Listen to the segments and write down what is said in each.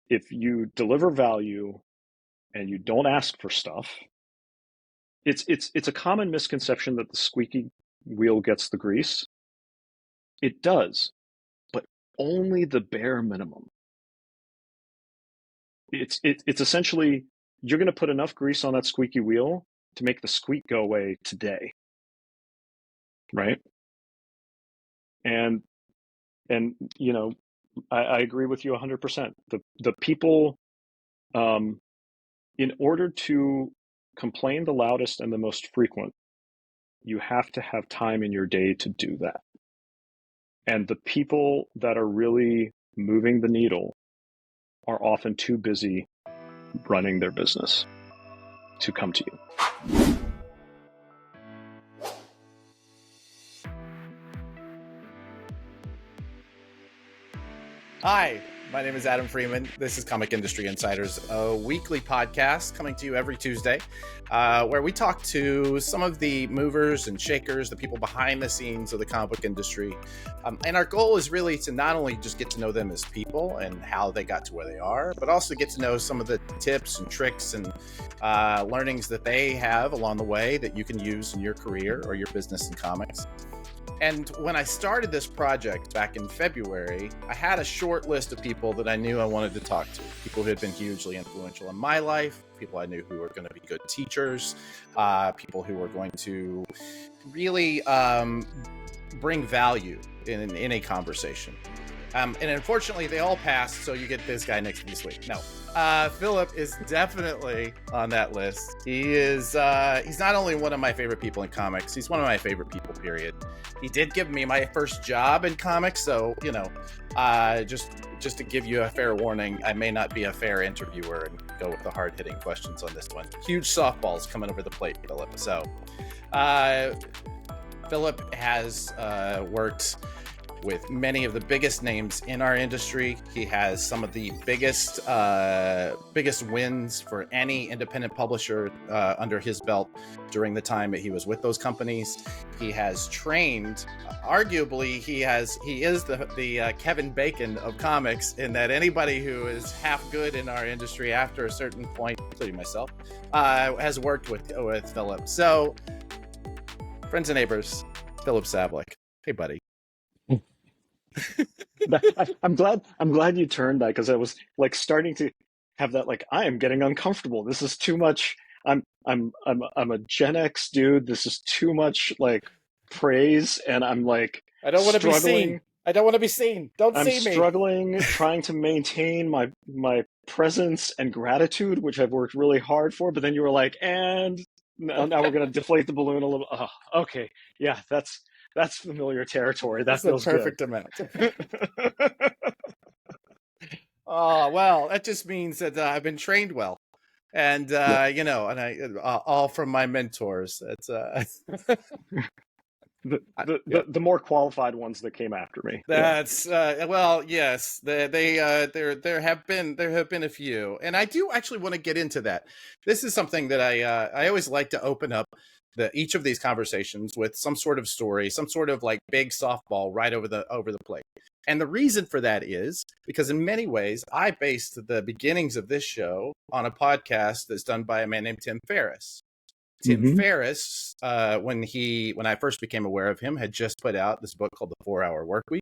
if you deliver value and you don't ask for stuff, it's a common misconception that the squeaky wheel gets the grease. It does, but only the bare minimum. It's essentially, you're going to put enough grease on that squeaky wheel to make the squeak go away today, right? And you know, I agree with you 100%. The people, in order to complain the loudest and the most frequent, you have to have time in your day to do that. And the people that are really moving the needle are often too busy running their business to come to you. Hi, my name is Adam Freeman. This is Comic Industry Insiders, a weekly podcast coming to you every Tuesday, where we talk to some of the movers and shakers, the people behind the scenes of the comic book industry. And our goal is really to not only just get to know them as people and how they got to where they are, but also get to know some of the tips and tricks and learnings that they have along the way that you can use in your career or your business in comics. And when I started this project back in February, I had a short list of people that I knew I wanted to talk to. People who had been hugely influential in my life, people I knew who were going to be good teachers, people who were going to really bring value in a conversation. And unfortunately, they all passed, so you get this guy next to me this week. No, Filip is definitely on that list. He is, he's not only one of my favorite people in comics, he's one of my favorite people, period. He did give me my first job in comics, so, you know, just to give you a fair warning, I may not be a fair interviewer and go with the hard-hitting questions on this one. Huge softballs coming over the plate, Filip. So, Filip has worked with many of the biggest names in our industry. He has some of the biggest wins for any independent publisher under his belt during the time that he was with those companies. He has trained, arguably, he is the Kevin Bacon of comics, in that anybody who is half good in our industry after a certain point, including myself, has worked with Filip. So, friends and neighbors, Filip Sablik. Hey, buddy. I'm glad you turned that, because I was like starting to have that, like, I am getting uncomfortable. This is too much. I'm a Gen X dude. This is too much like praise, and I'm like, I don't want to be struggling. seen. I don't want to be seen. Don't I'm see me. struggling trying to maintain my presence and gratitude, which I've worked really hard for. But then you were like, and now we're gonna deflate the balloon a little. Oh, okay, yeah, that's familiar territory. That That's the feels good. perfect amount. Oh, well, that just means that I've been trained well. And, Yep. you know, and I all from my mentors. It's The more qualified ones that came after me. That's well, yes. There have been a few, and I do actually want to get into that. This is something that I always like to open up each of these conversations with some sort of story, some sort of like big softball right over the plate. And the reason for that is because in many ways I based the beginnings of this show on a podcast that's done by a man named Tim Ferriss. Tim Ferriss, when I first became aware of him, had just put out this book called The 4-Hour Workweek,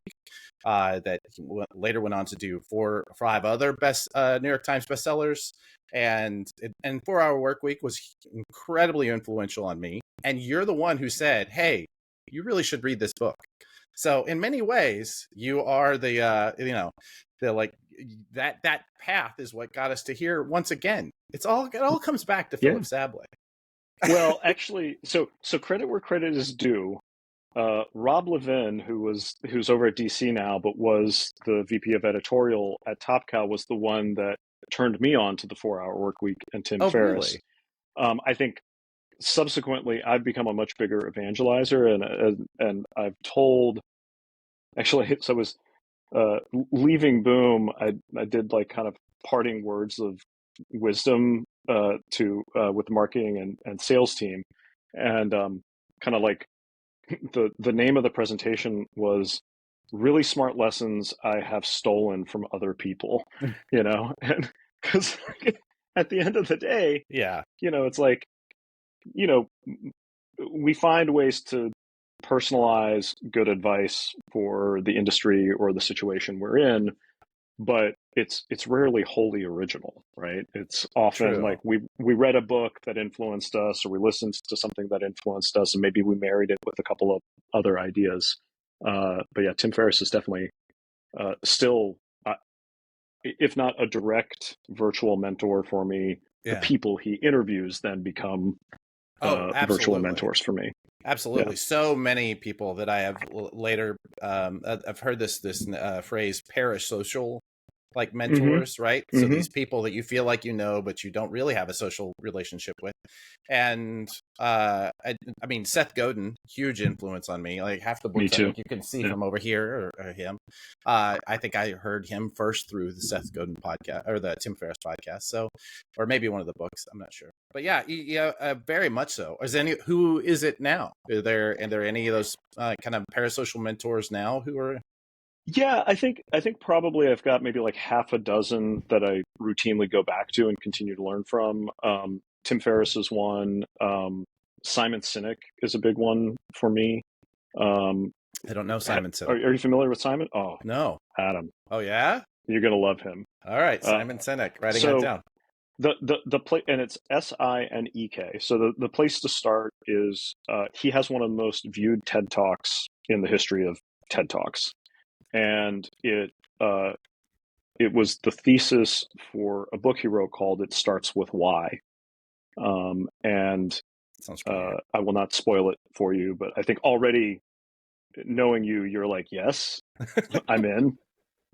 that he later went on to do 4 or 5 other New York Times bestsellers. And 4-Hour Workweek was incredibly influential on me. And you're the one who said, "Hey, you really should read this book." So in many ways, you are the that path is what got us to here once again. It all comes back to Filip Sablik. Well, actually, so credit where credit is due. Rob Levin, who's over at DC now, but was the VP of editorial at Top Cow, was the one that turned me on to the 4-Hour Workweek and Tim Ferriss. Really? I think subsequently I've become a much bigger evangelizer, and I've told. Actually, so I was leaving Boom. I did like kind of parting words of wisdom with the marketing and sales team, and kind of like the name of the presentation was really smart lessons I have stolen from other people, and because at the end of the day, Yeah, it's like, you know, we find ways to personalize good advice for the industry or the situation we're in, but it's rarely wholly original, right? It's often true. like we read a book that influenced us, or we listened to something that influenced us, and maybe we married it with a couple of other ideas. But yeah, Tim Ferriss is definitely still, if not a direct virtual mentor for me. The Yeah. people he interviews then become Oh, virtual absolutely. mentors for me. Yeah. Absolutely. So many people that I have later, I've heard this phrase, parasocial, like Hmm. mentors, right? So Hmm. these people that you feel like you know, but you don't really have a social relationship with. And I mean, Seth Godin, huge influence on me. Like half the Me books I too. think you can see Yeah. from over here or him. I think I heard him first through the Seth Godin podcast or the Tim Ferriss podcast. So, or maybe one of the books. I'm not sure. But yeah, yeah, very much so. Who is it now? Are there any of those kind of parasocial mentors now who are? Yeah, I think probably I've got maybe like half a dozen that I routinely go back to and continue to learn from. Tim Ferriss is one. Simon Sinek is a big one for me. Um, I don't know Simon are, Sinek. are you familiar with Simon? Oh, No. Adam, Oh yeah. you're gonna love him. All right, Uh, Simon Sinek. Writing that so down. the place, and it's Sinek. So the place to start is he has one of the most viewed TED Talks in the history of TED Talks, and uh, it was the thesis for a book he wrote called "It Starts with Why." And Sounds familiar. I will not spoil it for you, but I think already knowing you, you're like, yes, I'm in.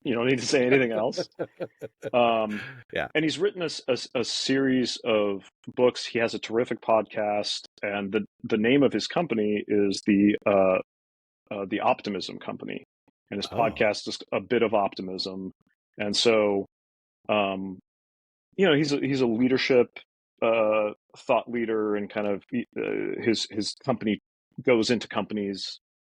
You don't need to say anything else. Um, Yeah. and he's written a series of books. He has a terrific podcast, and the name of his company is the Optimism Company, and his Oh, podcast is a bit of optimism. And so, um, he's a leadership thought leader, and kind of his company goes into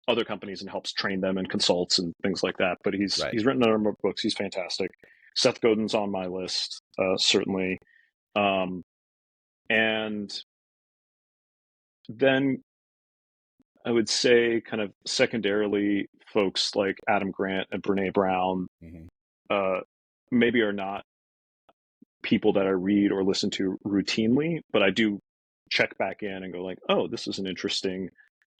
other companies, and helps train them and consults and things like that. But he's right. he's written a number of books. He's fantastic. Seth Godin's on my list, certainly. Um, and then I would say, kind of secondarily, folks like Adam Grant and Brene Brown Hmm. uh, maybe are not people that I read or listen to routinely, but I do check back in and go like, oh, this is an interesting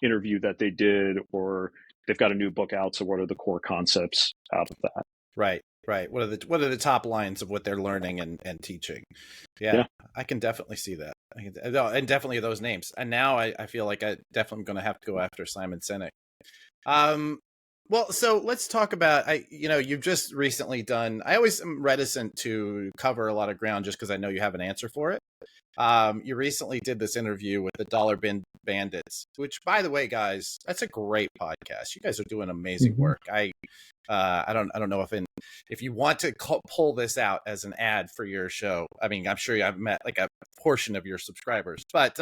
interview that they did, or they've got a new book out. So what are the core concepts out of that? Right. Right. What are the top lines of what they're learning and teaching? Yeah, Yeah. I can definitely see that. And definitely those names. And now I feel like I definitely going to have to go after Simon Sinek. Um, well, so let's talk about you've just recently done. I always am reticent to cover a lot of ground just because I know you have an answer for it. You recently did this interview with the Dollar Bin Bandits, which, by the way, guys, that's a great podcast. You guys are doing amazing Mm-hmm. work. I don't know if you want to pull this out as an ad for your show. I mean, I'm sure you have met like a portion of your subscribers, but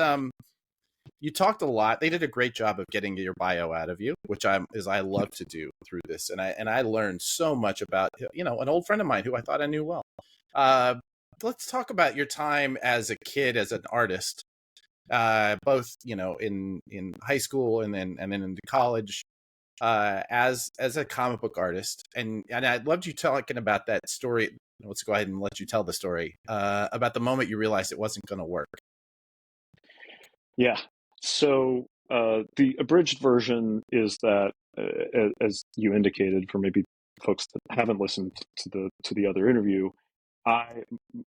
you talked a lot. They did a great job of getting your bio out of you, which I love to do through this, and I learned so much about an old friend of mine who I thought I knew well. Uh, let's talk about your time as a kid, as an artist, both in high school and then into college, as a comic book artist, and I loved you talking about that story. Let's go ahead and let you tell the story about the moment you realized it wasn't going to work. Yeah. So the abridged version is that, as you indicated, for maybe folks that haven't listened to the other interview, I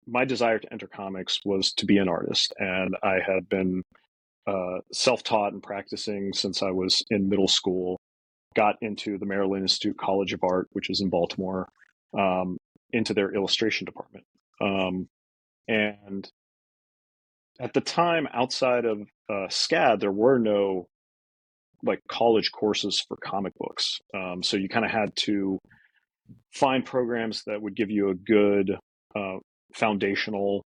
my desire to enter comics was to be an artist, and I had been self-taught and practicing since I was in middle school. Got into the Maryland Institute College of Art, which is in Baltimore, um, into their illustration department. And at the time, outside of SCAD, there were no like college courses for comic books. So you kind of had to find programs that would give you a good uh, foundational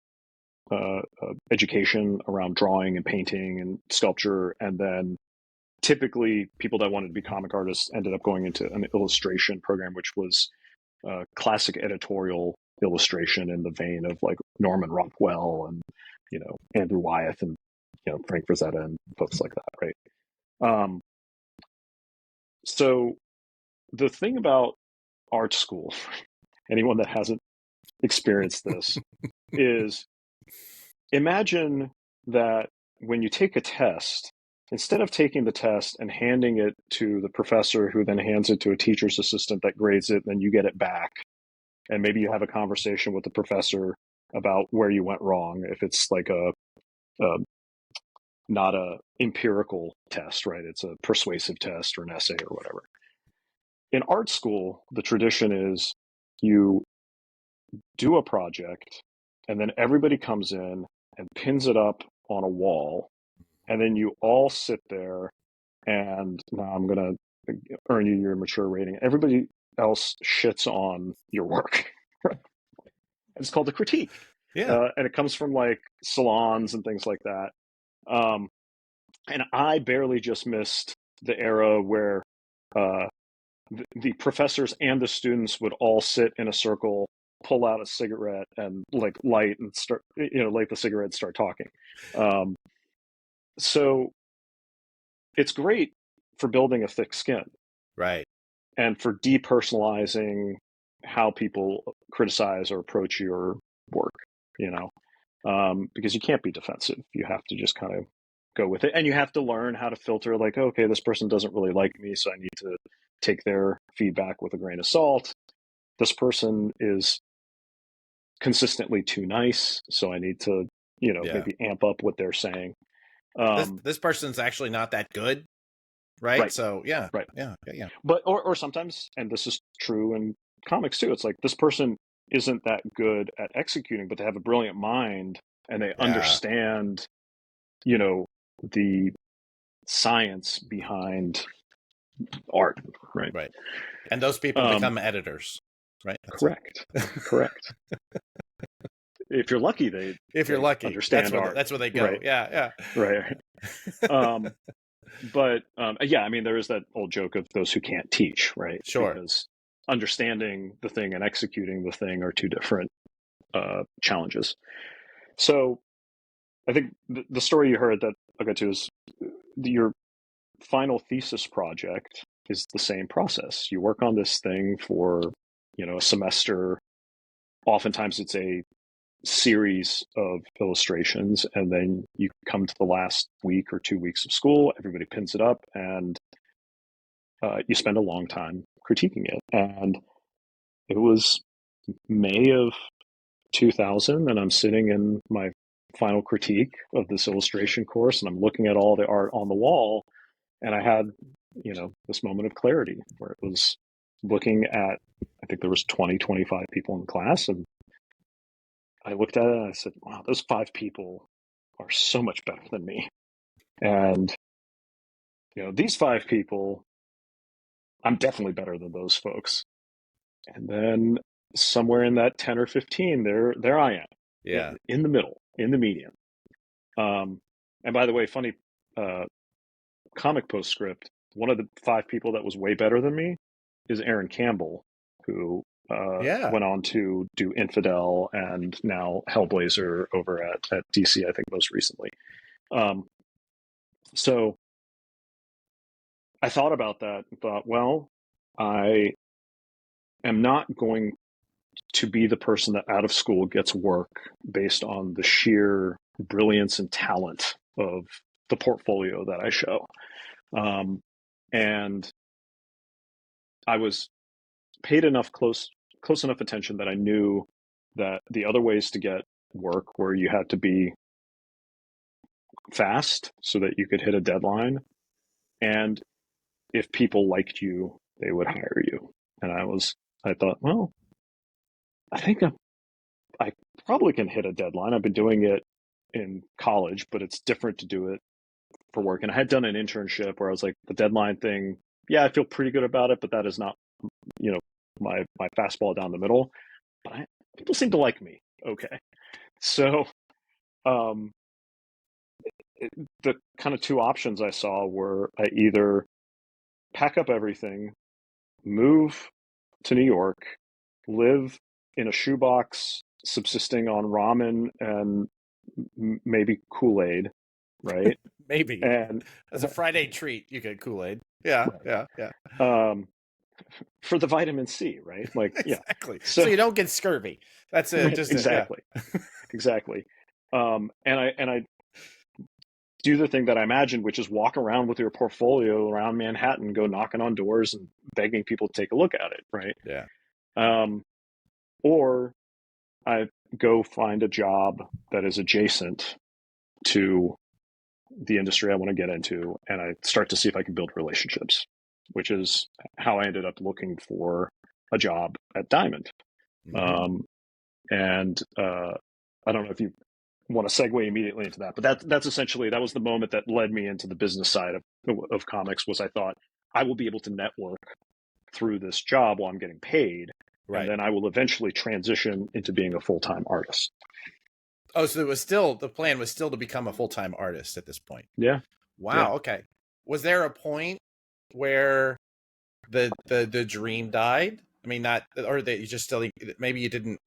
education around drawing and painting and sculpture, and then typically people that wanted to be comic artists ended up going into an illustration program, which was classic editorial illustration in the vein of like Norman Rockwell and, Andrew Wyeth and, Frank Frazetta and folks like that, right? So the thing about art school, anyone that hasn't experienced this, is imagine that when you take a test, instead of taking the test and handing it to the professor who then hands it to a teacher's assistant that grades it, then you get it back. And maybe you have a conversation with the professor about where you went wrong. If it's like not a empirical test, right? It's a persuasive test or an essay or whatever. In art school, the tradition is you do a project and then everybody comes in and pins it up on a wall. And then you all sit there and now I'm going to earn you your mature rating. Everybody else shits on your work. It's called a critique. Yeah. And it comes from like salons and things like that. And I barely just missed the era where the professors and the students would all sit in a circle, pull out a cigarette and like light and start, light the cigarette and start talking. So it's great for building a thick skin. Right. And for depersonalizing how people criticize or approach your work, because you can't be defensive. You have to just kind of go with it. And you have to learn how to filter like, okay, this person doesn't really like me, so I need to take their feedback with a grain of salt. This person is consistently too nice, so I need to, maybe amp up what they're saying. This person's actually not that good. Right. So yeah. Right. Yeah. But or sometimes, and this is true in comics too, it's like this person isn't that good at executing, but they have a brilliant mind and they understand, the science behind art. Right. Right. And those people become editors. Right. Correct. If you're lucky, they understand art. That's where they go. Right. Yeah. Right. But yeah, I mean, there is that old joke of those who can't teach, right? Sure. Because understanding the thing and executing the thing are two different challenges. So I think the story you heard that I'll get to is your final thesis project is the same process. You work on this thing for, a semester. Oftentimes it's a series of illustrations, and then you come to the last week or 2 weeks of school, everybody pins it up, and you spend a long time critiquing it. And it was May of 2000, and I'm sitting in my final critique of this illustration course, and I'm looking at all the art on the wall, and I had, this moment of clarity where it was looking at, I think there was 25 people in class, and I looked at it and I said, wow, those 5 people are so much better than me. And, these 5 people, I'm definitely better than those folks. And then somewhere in that 10 or 15, there I am. Yeah. In the middle, in the median. And by the way, funny comic postscript, one of the 5 people that was way better than me is Aaron Campbell, who went on to do Infidel and now Hellblazer over at DC, I think most recently. So I thought about that and thought, well, I am not going to be the person that out of school gets work based on the sheer brilliance and talent of the portfolio that I show. And I was paid close enough attention that I knew that the other ways to get work where you had to be fast so that you could hit a deadline. And if people liked you, they would hire you. And I thought, well, I think I probably can hit a deadline. I've been doing it in college, but it's different to do it for work. And I had done an internship where I was like, the deadline thing, yeah, I feel pretty good about it, but that is not, my fastball down the middle. But people seem to like me. Okay. So the kind of two options I saw were I either pack up everything, move to New York, live in a shoebox, subsisting on ramen and maybe Kool-Aid, right? Maybe And as a Friday treat, you get Kool-Aid. Yeah, right, yeah, yeah. um, for the vitamin C, right? Like, yeah. Exactly. So So you don't get scurvy. That's it. right, Just a, yeah. exactly, exactly. And I do the thing that I imagined, which is walk around with your portfolio around Manhattan, go knocking on doors and begging people to take a look at it, right? Yeah. Um, or I go find a job that is adjacent to the industry I want to get into, and I start to see if I can build relationships, which is how I ended up looking for a job at Diamond. Mm-hmm. Um, and I don't know if you want to segue immediately into that, but that's essentially that was the moment that led me into the business side of comics. Was I thought I will be able to network through this job while I'm getting paid, and Right. then I will eventually transition into being a full-time artist. Oh, so it was still the plan was still to become a full-time artist at this point. Yeah, yeah. Wow. Okay. Was there a point where the dream died? I mean, not or that you just still maybe you didn't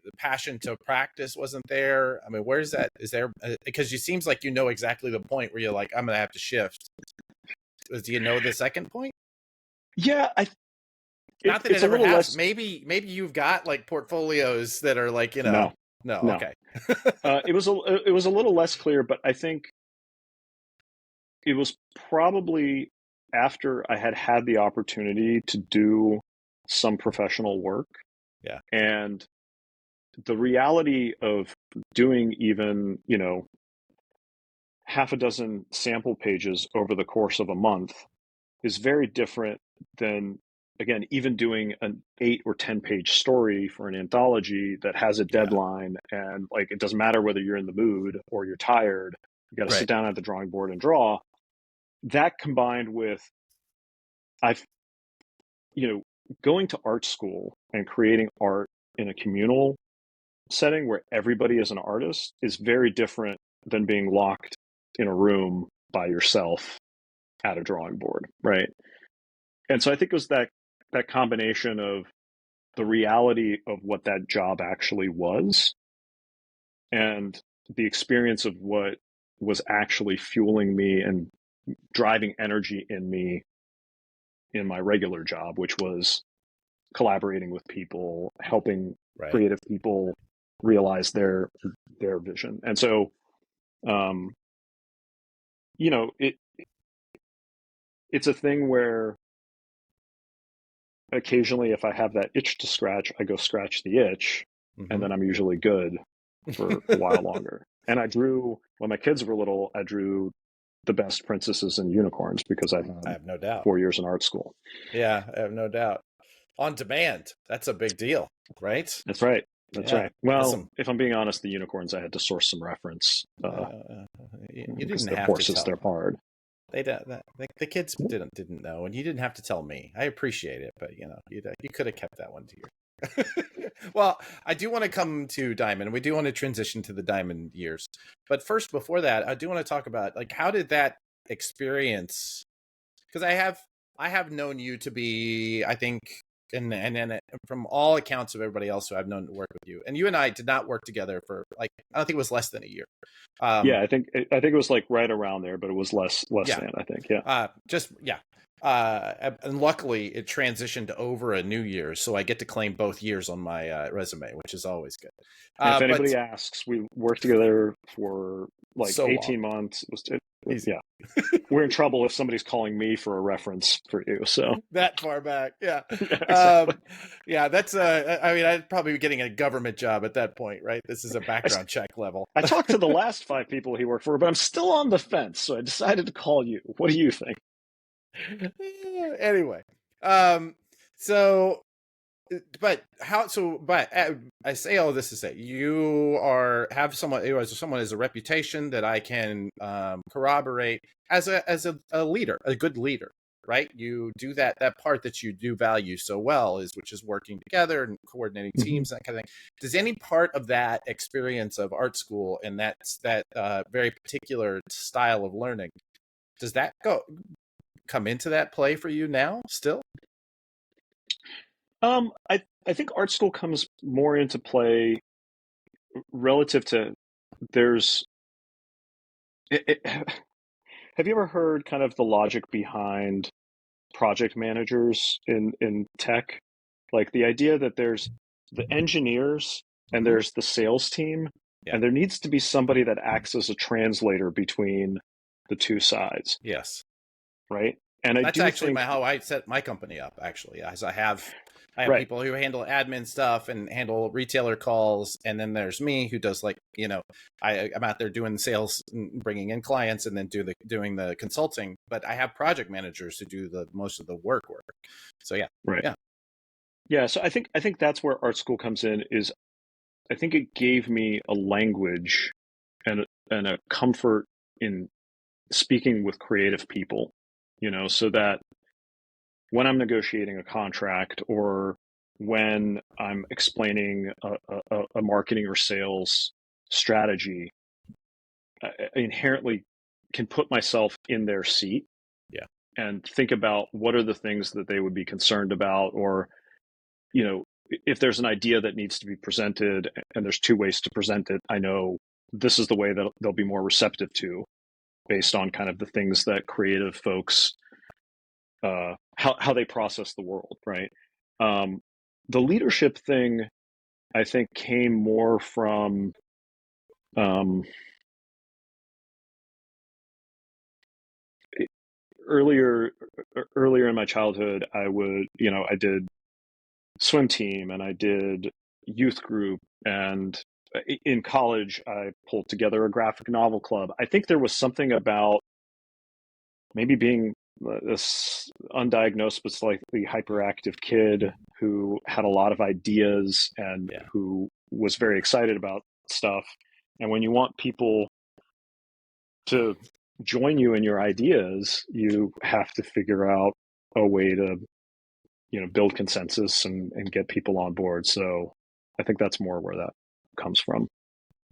the passion to practice wasn't there. I mean, where's that? Is there because you seems like you know exactly the point where you're like, I'm gonna have to shift. Do you know the second point? Yeah, Not that it it's a ever little has. less. Maybe you've got like portfolios that are like No, no no. okay It was a little less clear, but I think it was probably after I had had the opportunity to do some professional work, yeah and the reality of doing even half a dozen sample pages over the course of a month is very different than, again, even doing an 8 or 10 page story for an anthology that has a yeah deadline, and like it doesn't matter whether you're in the mood or you're tired, you got to sit right down at the drawing board and draw. That combined with I've going to art school and creating art in a communal setting where everybody is an artist is very different than being locked in a room by yourself at a drawing board, right? And so I think it was that combination of the reality of what that job actually was and the experience of what was actually fueling me and driving energy in me in my regular job, which was collaborating with people, helping right creative people realize their vision. And so um, it's a thing where occasionally if I have that itch to scratch, I go scratch the itch, and mm-hmm. then I'm usually good for a while longer. And I drew when my kids were little, I drew the best princesses and unicorns because I I had have no doubt. 4 years in art school. Yeah, I have no doubt. On demand, that's a big deal, right? That's right. That's Yeah, right. that's Well, some. if I'm being honest, the unicorns I had to source some reference You because didn't they're have to horses, tell they're me. hard. They don't. The kids didn't know, and you didn't have to tell me. I appreciate it, but you could have kept that one to you. Well, I do want to come to Diamond. We do want to transition to the Diamond years, but first, before that, I do want to talk about like how did that experience? Because I have known you to be, I think, and from all accounts of everybody else who I've known to work with you, and you and I did not work together for like I don't think it was less than a year. Um, Yeah, I think it was like right around there, but it was less yeah, than, I think. Yeah. just yeah. And luckily, it transitioned over a New Year's, so I get to claim both years on my resume, which is always good. And if But anybody asks, we worked together for like so long, 18 months. easy. Yeah. We're in trouble if somebody's calling me for a reference for you. So That far back, yeah, yeah, exactly. yeah. That's I mean, I'd probably be getting a government job at that point, right? This is a background check level. I talked to the last 5 people he worked for, but I'm still on the fence. So I decided to call you. What do you think? Anyway, um, so but how so but I say all this to say you have someone has a reputation that I can corroborate as a leader, a good leader, right? You do that part that you do value so well, which is working together and coordinating Mm-hmm. teams, that kind of thing. Does any part of that experience of art school and that very particular style of learning, does that come into that play for you now still? I think art school comes more into play relative to there's have you ever heard kind of the logic behind project managers in tech? Like the idea that there's the engineers and Mm-hmm. there's the sales team, Yeah. and there needs to be somebody that acts as a translator between the two sides, Yes. right? And I That's do actually think, how I set my company up. Actually, as I have right, people who handle admin stuff and handle retailer calls, and then there's me who does, like, I'm out there doing sales and bringing in clients, and then doing the consulting. But I have project managers who do the most of the work. So yeah, right. yeah, Yeah, so I think that's where art school comes in is I think it gave me a language and a comfort in speaking with creative people, so that when I'm negotiating a contract or when I'm explaining a marketing or sales strategy, I inherently can put myself in their seat yeah, and think about what are the things that they would be concerned about, or you know if there's an idea that needs to be presented and there's two ways to present it, I know this is the way that they'll be more receptive to, based on kind of the things that creative folks how they process the world, right? Um, the leadership thing, I think, came more from um, earlier earlier in my childhood. I did swim team and I did youth group, and in college I pulled together a graphic novel club. I think there was something about maybe being this undiagnosed but slightly hyperactive kid who had a lot of ideas and yeah. who was very excited about stuff. And when you want people to join you in your ideas, you have to figure out a way to, build consensus and get people on board. So I think that's more where that comes from.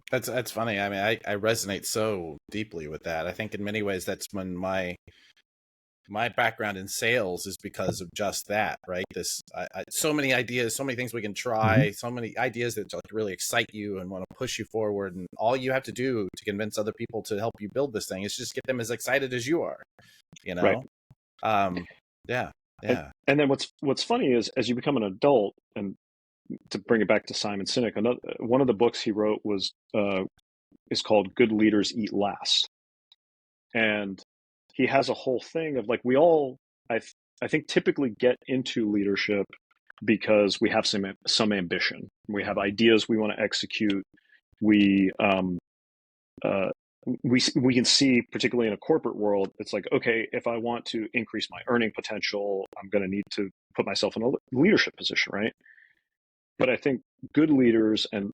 That's funny. I mean, I resonate so deeply with that. I think in many ways that's when my background in sales is because of just that, right? So many ideas, so many things we can Mm-hmm. try, so many ideas that, like, really excite you and want to push you forward, and all you have to do to convince other people to help you build this thing is just get them as excited as you are, you Right. know. um yeah, And, yeah, and then what's funny is as you become an adult, and to bring it back to Simon Sinek, one of the books he wrote is called "Good Leaders Eat Last," and he has a whole thing of like we all, I I think, typically get into leadership because we have some ambition, we have ideas we want to execute, we uh, we can see, particularly in a corporate world, it's like, okay, if I want to increase my earning potential, I'm going to need to put myself in a leadership position, right? But I think good leaders, and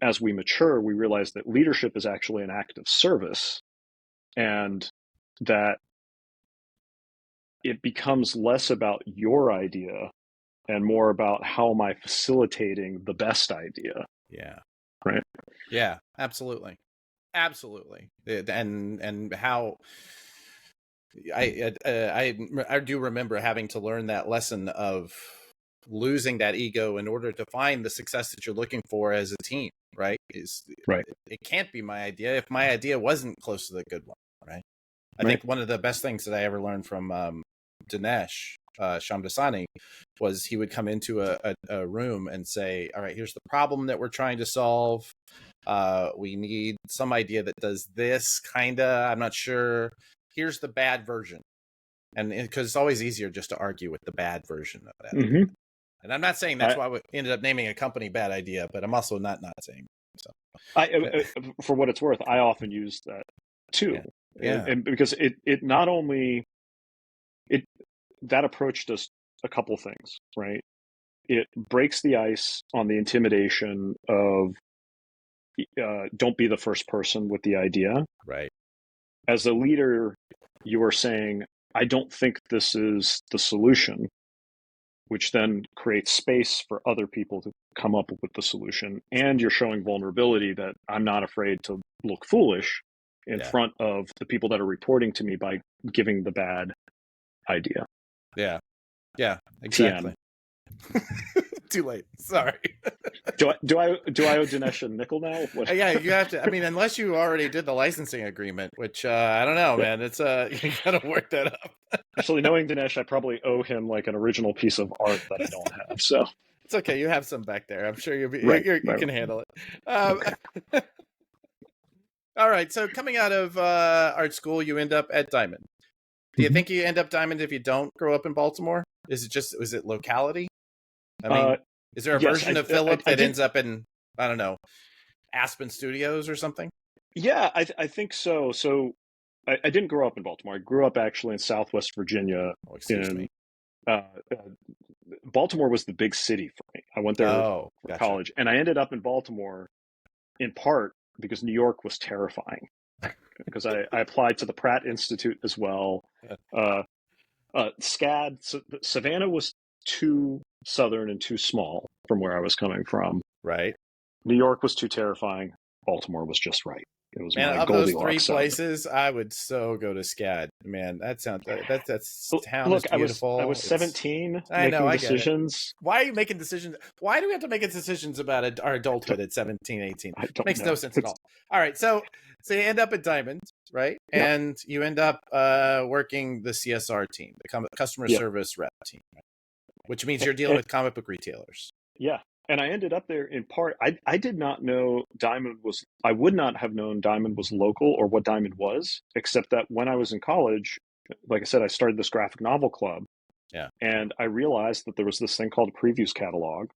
as we mature, we realize that leadership is actually an act of service, and that it becomes less about your idea and more about how am I facilitating the best idea, yeah, right? yeah. Absolutely, absolutely. And how I do remember having to learn that lesson of losing that ego in order to find the success that you're looking for as a team, right? Right. It can't be my idea if my idea wasn't close to the good one, right? I Right. think one of the best things that I ever learned from Dinesh Shamdasani was he would come into a room and say, all right, here's the problem that we're trying to solve. We need some idea that does this, kind of. I'm not sure. Here's the bad version. And because it's always easier just to argue with the bad version of that idea. Mm-hmm. And I'm not saying that's I, why we ended up naming a company Bad Idea, but I'm also not saying so. for what it's worth, I often use that too, Yeah, yeah, and because it not only it that approach does a couple things, right? It breaks the ice on the intimidation of don't be the first person with the idea. right. As a leader, you are saying, I don't think this is the solution, which then creates space for other people to come up with the solution. And you're showing vulnerability that I'm not afraid to look foolish in Yeah. front of the people that are reporting to me by giving the bad idea. Yeah. Yeah. Exactly. TM. Too late. Sorry. Do I owe Dinesh a nickel now? What? Yeah, you have to. I mean, unless you already did the licensing agreement, which I don't know, man. It's you gotta work that up. Actually, knowing Dinesh, I probably owe him like an original piece of art that I don't have. So It's okay. You have some back there. I'm sure right, you can handle it. Okay. All right. So coming out of art school, you end up at Diamond. Do you think you end up Diamond if you don't grow up in Baltimore? Is it locality? I mean, is there a version of Philip that ends up in, I don't know, Aspen Studios or something? Yeah, I think so. So I didn't grow up in Baltimore. I grew up actually in Southwest Virginia. Oh, excuse me. Baltimore was the big city for me. I went there for gotcha. college, and I ended up in Baltimore in part because New York was terrifying. Because I applied to the Pratt Institute as well. SCAD, Savannah was too southern and too small from where I was coming from. Right. New York was too terrifying. Baltimore was just right. It was man, my of those Goldilocks three places, I would so go to SCAD. Man, that's town Look, is beautiful. I was 17 I know, making I decisions. Why are you making decisions? Why do we have to make decisions about our adulthood at 17, 18? Makes no sense at all. All right, so you end up at Diamond, right? Yep. And you end up working the CSR team, the customer service rep team, right? Which means you're dealing with comic book retailers. Yeah. And I ended up there in part. I did not know Diamond was, I would not have known Diamond was local or what Diamond was, except that when I was in college, like I said, I started this graphic novel club. Yeah. And I realized that there was this thing called a previews catalog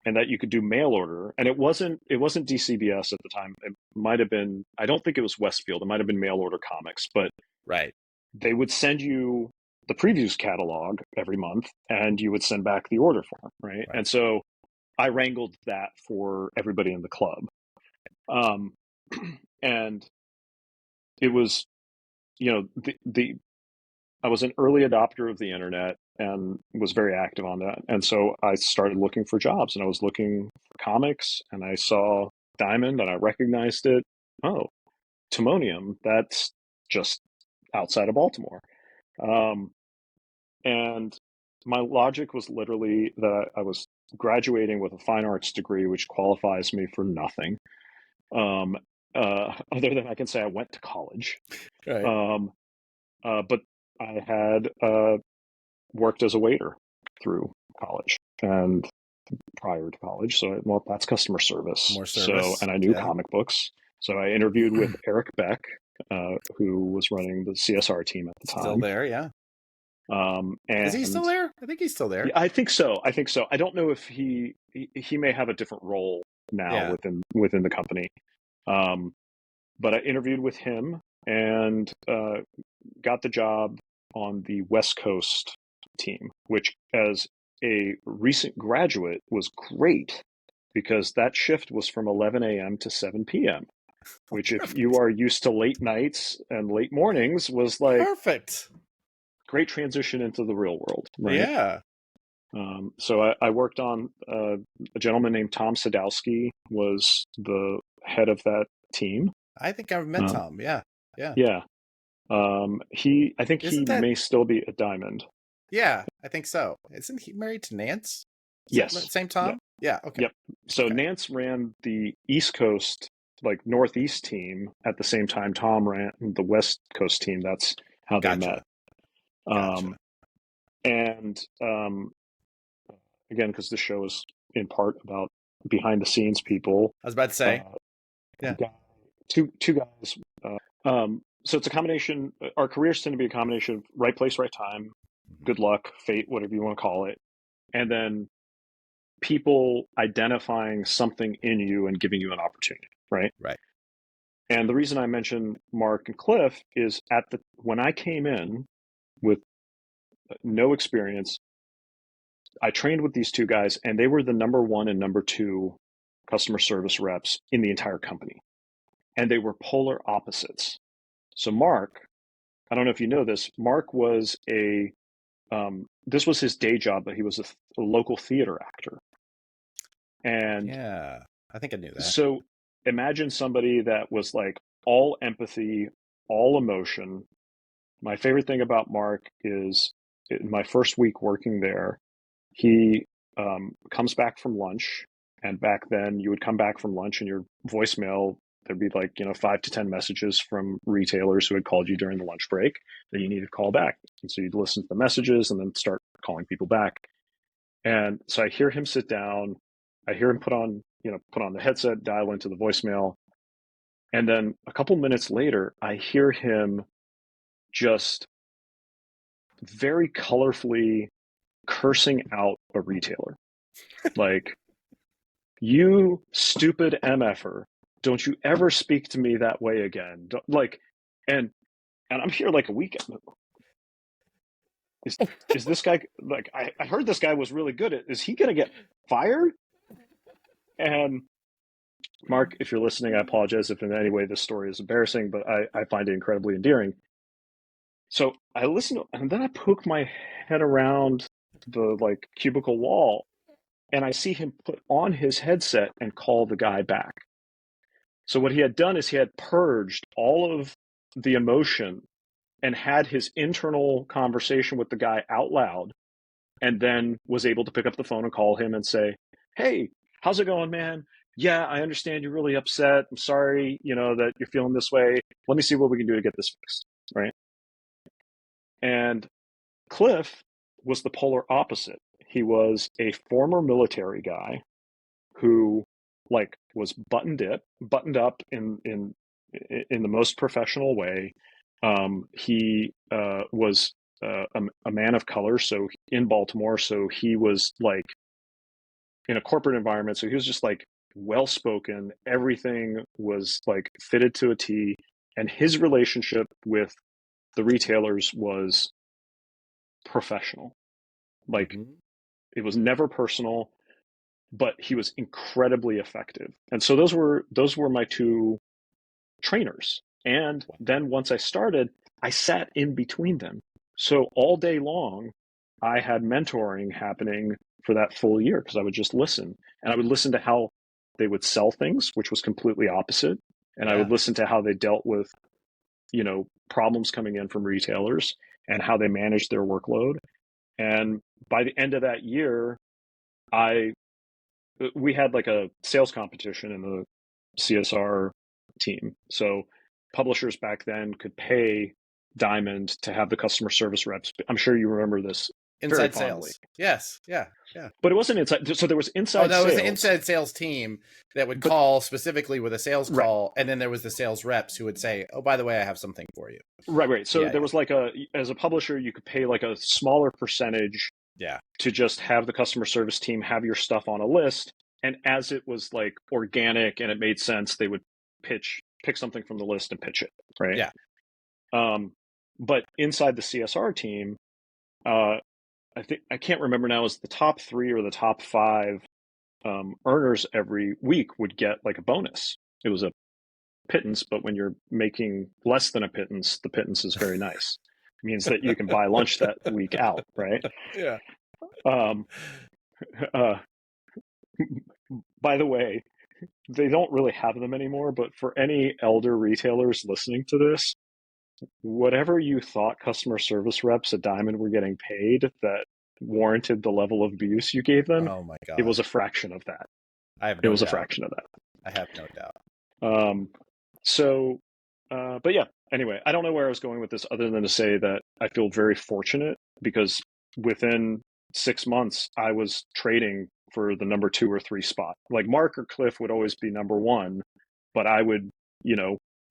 and that you could do mail order. And it wasn't DCBS at the time. It might have been, I don't think it was Westfield. It might have been mail order comics, but right. They would send you the previews catalog every month and you would send back the order form. Right. And so I wrangled that for everybody in the club. And it was, I was an early adopter of the internet and was very active on that. And so I started looking for jobs and I was looking for comics and I saw Diamond and I recognized it. Oh, Timonium, that's just outside of Baltimore. And my logic was literally that I was graduating with a fine arts degree, which qualifies me for nothing. Other than I can say I went to college. Right. But I had worked as a waiter through college and prior to college. So, well, that's customer service. More service. So, and I knew comic books. So I interviewed with Eric Beck, who was running the CSR team at the time. Still there, yeah. And is he still there? I think he's still there. Yeah, I think so. I don't know if he may have a different role now within the company. But I interviewed with him and got the job on the West Coast team, which as a recent graduate was great because that shift was from 11 a.m. to 7 p.m., which if you are used to late nights and late mornings was like perfect. Great transition into the real world. Right? Yeah. So I worked on a gentleman named Tom Sadowski was the head of that team. I think I've met Tom. Yeah. Yeah. Yeah. I think he may still be at Diamond. Yeah, I think so. Isn't he married to Nance? Yes. Same Tom? Yeah. Okay. Yep. So Nance ran the East Coast, like Northeast team at the same time Tom ran the West Coast team. That's how they met. And again, because the show is in part about behind the scenes people. I was about to say, two guys. So it's a combination. Our careers tend to be a combination of right place, right time, good luck, fate, whatever you want to call it, and then people identifying something in you and giving you an opportunity. Right. Right. And the reason I mentioned Mark and Cliff is when I came in with no experience, I trained with these two guys and they were the number 1 and number 2 customer service reps in the entire company. And they were polar opposites. So Mark I don't know if you know this, Mark was this was his day job, but he was a local theater actor. And Yeah, I think I knew that. so imagine somebody that was like all empathy, all emotion. My favorite thing about Mark is in my first week working there, he comes back from lunch. And back then, you would come back from lunch and your voicemail, there'd be like, 5 to 10 messages from retailers who had called you during the lunch break that you needed to call back. And so you'd listen to the messages and then start calling people back. And so I hear him sit down. I hear him put on the headset, dial into the voicemail. And then a couple minutes later, I hear him just very colorfully cursing out a retailer. Like, you stupid MFer, don't you ever speak to me that way again. And I'm here like a weekend. Is this guy like I heard this guy was really good at, is he gonna get fired? And Mark, if you're listening, I apologize if in any way this story is embarrassing, but I find it incredibly endearing. So I listen to, and then I poke my head around the like cubicle wall and I see him put on his headset and call the guy back. So what he had done is he had purged all of the emotion and had his internal conversation with the guy out loud, and then was able to pick up the phone and call him and say, "Hey, how's it going, man? Yeah, I understand you're really upset. I'm sorry, that you're feeling this way. Let me see what we can do to get this fixed." Right? And Cliff was the polar opposite. He was a former military guy who like was buttoned up in the most professional way. He was a man of color, so in Baltimore, so he was like in a corporate environment, so he was just like well spoken. Everything was like fitted to a T, and his relationship with the retailers was professional. Like, Mm-hmm. it was never personal, but he was incredibly effective. And so those were my two trainers. And then once I started, I sat in between them. So all day long, I had mentoring happening for that full year because I would just listen. And I would listen to how they would sell things, which was completely opposite. And I would Yeah. listen to how they dealt with, problems coming in from retailers and how they managed their workload. And by the end of that year, I we had like a sales competition in the CSR team. So publishers back then could pay Diamond to have the customer service reps. I'm sure you remember this very Inside fondly. sales. Yes. Yeah. Yeah. But it wasn't inside. So there was Oh, inside no, it was the sales, inside sales team that would but call specifically with a sales right, call, and then there was the sales reps who would say, "Oh, by the way, I have something for you." right. So Yeah, there yeah, was like as a publisher, you could pay like a smaller percentage yeah, to just have the customer service team have your stuff on a list. And as it was like organic and it made sense, they would pick something from the list and pitch it. Right. yeah. But inside the CSR team, uh, I can't remember now, is the top three or the top five earners every week would get like a bonus. It was a pittance, but when you're making less than a pittance, the pittance is very nice. It means that you can buy lunch that week out, right? Yeah. Um, uh, by the way, they don't really have them anymore, but for any elder retailers listening to this, whatever you thought customer service reps at Diamond were getting paid that warranted the level of abuse you gave them, Oh my it God. was a fraction of that. I have It no was a doubt. fraction of that. I have no doubt. Um, so, but yeah, anyway, I don't know where I was going with this other than to say that I feel very fortunate because within 6 months, I was trading for the number 2 or 3 spot. Like Mark or Cliff would always be number one, but I would,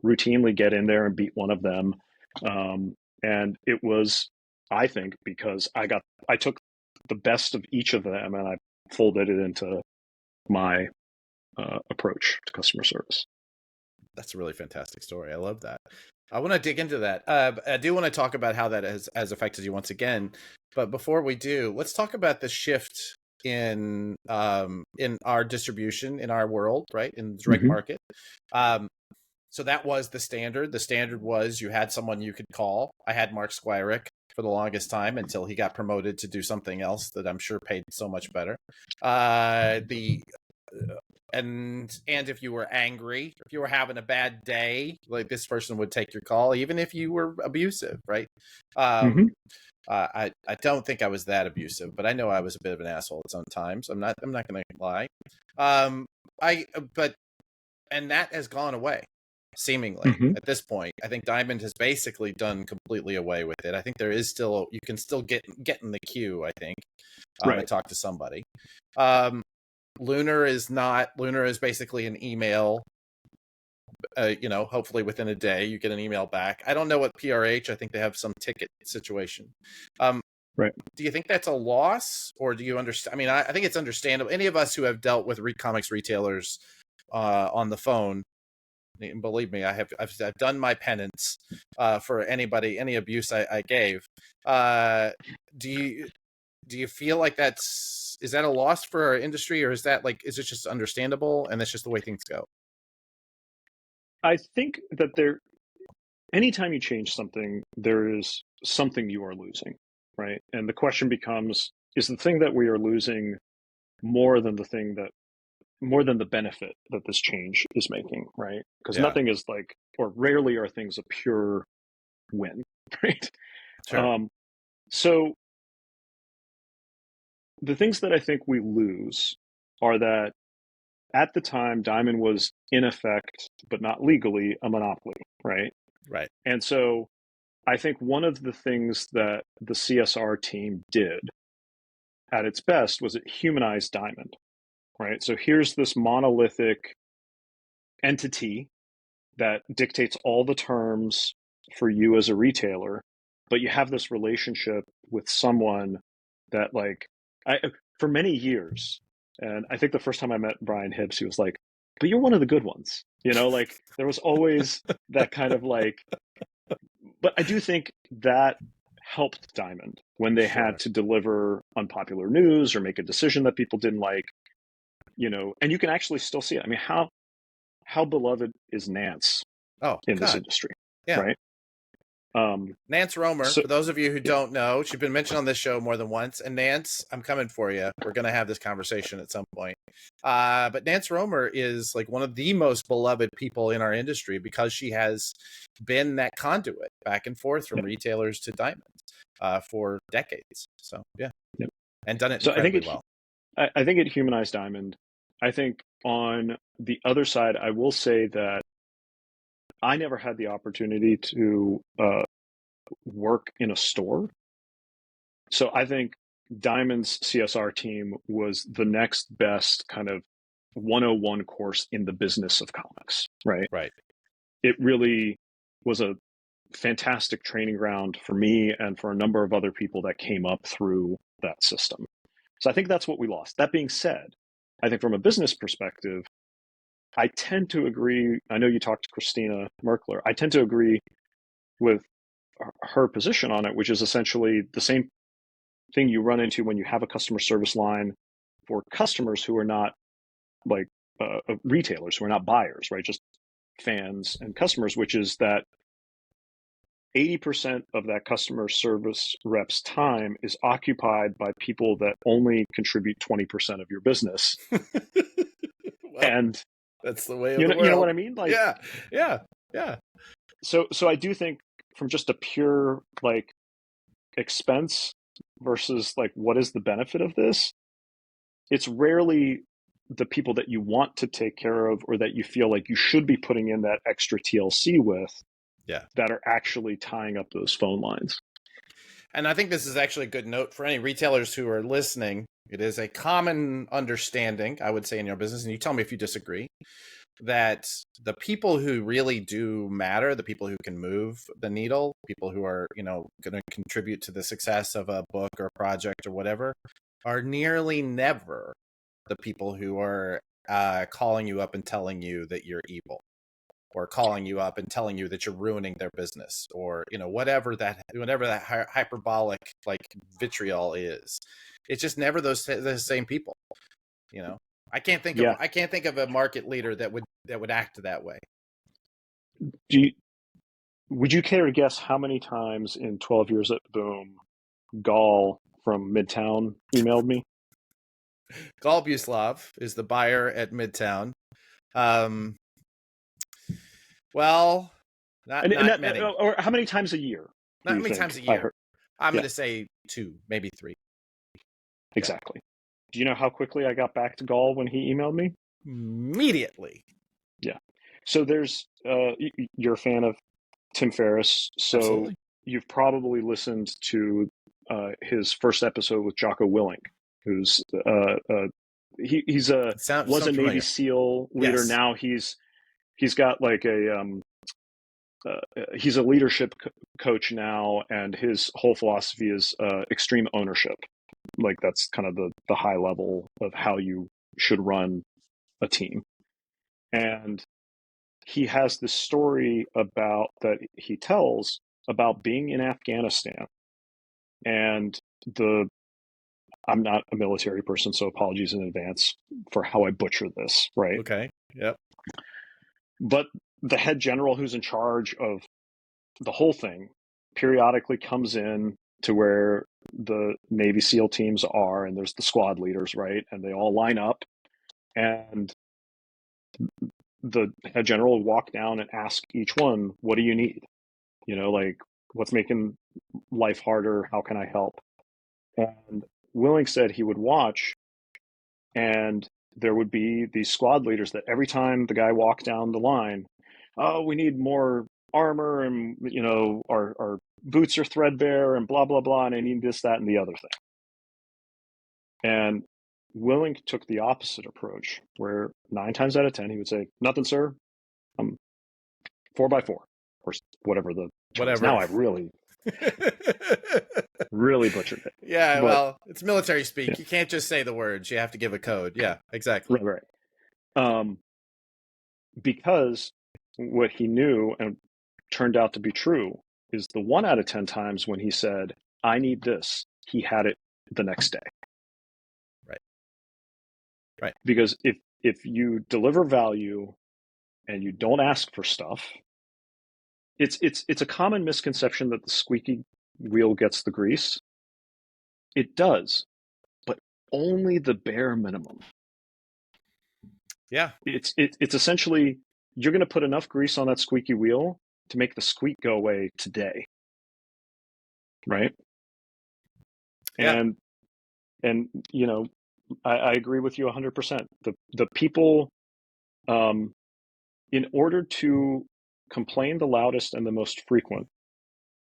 routinely get in there and beat one of them. And it was, I think, because I took the best of each of them and I folded it into my approach to customer service. That's a really fantastic story. I love that. I want to dig into that. I do want to talk about how that has affected you once again. But before we do, let's talk about the shift in our distribution in our world, right, in the direct Mm-hmm. market. Um, So that was the standard. The standard was you had someone you could call. I had Mark Squirick for the longest time until he got promoted to do something else that I'm sure paid so much better. The and if you were angry, if you were having a bad day, like this person would take your call, even if you were abusive, right? Mm-hmm. I don't think I was that abusive, but I know I was a bit of an asshole at some times. I'm not going to lie. Um, I but and that has gone away seemingly Mm-hmm. at this point. I think Diamond has basically done completely away with it. I think there is still, you can still get in the queue, I think, and Right. talk to somebody. um Lunar is not. Lunar is basically an email. Hopefully within a day you get an email back. I don't know what PRH, I think they have some ticket situation. um Right. do you think that's a loss, or do you understand? I mean, I think it's understandable. Any of us who have dealt with comics retailers on the phone, believe me, I've done my penance for any abuse I gave. Uh, do you feel like is that a loss for our industry, or is it just understandable and that's just the way things go? I think that anytime you change something, there is something you are losing, right? And the question becomes, is the thing that we are losing more than the benefit that this change is making, right? Because Yeah, nothing is like, or rarely are things a pure win, right? sure. Um, so the things that I think we lose are that at the time, Diamond was in effect, but not legally, a monopoly, right? Right. And so I think one of the things that the CSR team did at its best was it humanized Diamond, right? So here's this monolithic entity that dictates all the terms for you as a retailer, but you have this relationship with someone that, like, I for many years, and I think the first time I met Brian Hibbs, he was like, "But you're one of the good ones," like there was always that kind of like. But I do think that helped Diamond when they had Sure. to deliver unpopular news or make a decision that people didn't like, and you can actually still see it. I mean, how beloved is Nance Oh in this God. industry, Yeah. right? Nance Romer, So for those of you who yeah, don't know, she's been mentioned on this show more than once. And Nance, I'm coming for you. We're going to have this conversation at some point. But Nance Romer is like one of the most beloved people in our industry because she has been that conduit back and forth from yeah, retailers to Diamond for decades. So, yeah, yeah. and done it So incredibly well. I think it humanized Diamond. I think on the other side, I will say that I never had the opportunity to work in a store. So I think Diamond's CSR team was the next best kind of 101 course in the business of comics, right? Right. It really was a fantastic training ground for me and for a number of other people that came up through that system. So I think that's what we lost. That being said, I think from a business perspective, I tend to agree. I know you talked to Christina Merkler. I tend to agree with her position on it, which is essentially the same thing you run into when you have a customer service line for customers who are not like retailers, who are not buyers, right? Just fans and customers, which is that 80% of that customer service rep's time is occupied by people that only contribute 20% of your business. Well, And that's the way of you the know, you know what world. I mean? Like, Yeah. Yeah. Yeah. so I do think from just a pure like expense versus like what is the benefit of this, it's rarely the people that you want to take care of or that you feel like you should be putting in that extra TLC with Yeah. that are actually tying up those phone lines. And I think this is actually a good note for any retailers who are listening. It is a common understanding, I would say, in your business, and you tell me if you disagree, that the people who really do matter, the people who can move the needle, people who are, going to contribute to the success of a book or a project or whatever, are nearly never the people who are calling you up and telling you that you're evil, or calling you up and telling you that you're ruining their business, or whatever that hyperbolic like vitriol is. It's just never the same people. you know I can't think of Yeah. I can't think of a market leader that would act that way. Do you, would you care to guess how many times in 12 years at Boom, Gall from Midtown emailed me? Golbuslav is the buyer at Midtown. Um, well, not And not that, many. or how many times a year do Not you many times think a I year. heard? I'm Yeah, going to say 2, maybe 3. Yeah, exactly. Do you know how quickly I got back to Gall when he emailed me? immediately. Yeah. So there's, you're a fan of Tim Ferriss, so Absolutely. you've probably listened to his first episode with Jocko Willink, who's he's a was a Sounds Navy familiar. SEAL leader. Yes. Now he's got like he's a leadership coach now, and his whole philosophy is extreme ownership. Like that's kind of the high level of how you should run a team. And he has this story about that he tells about being in Afghanistan, and the I'm not a military person, so apologies in advance for how I butcher this, right? Okay. Yep. But the head general who's in charge of the whole thing periodically comes in to where the Navy SEAL teams are, and there's the squad leaders, right? And they all line up, and the head general will walk down and ask each one, "What do you need? You know, like what's making life harder? How can I help?" And Willing said he would watch, and there would be these squad leaders that every time the guy walked down the line, "Oh, we need more armor, and you know, our boots are threadbare, and blah blah blah, and I need this, that, and the other thing." And Willing took the opposite approach, where 9 times out of 10 he would say, "Nothing, sir. I'm 4x4," or whatever the term is. Now Whatever. I've really butchered it, Yeah, but well, it's military yeah, speak. You can't just say the words. You have to give a code. Yeah, exactly. right, right. Um, because what he knew and turned out to be true is the 1 out of 10 times when he said, "I need this," he had it the next day. Right. Right. Because if you deliver value and you don't ask for stuff, it's a common misconception that the squeaky wheel gets the grease. It does, but only the bare minimum. Yeah. It's essentially you're going to put enough grease on that squeaky wheel to make the squeak go away today, right? Yeah. And you know, I agree with you 100%. The people, um, in order to complain the loudest and the most frequent,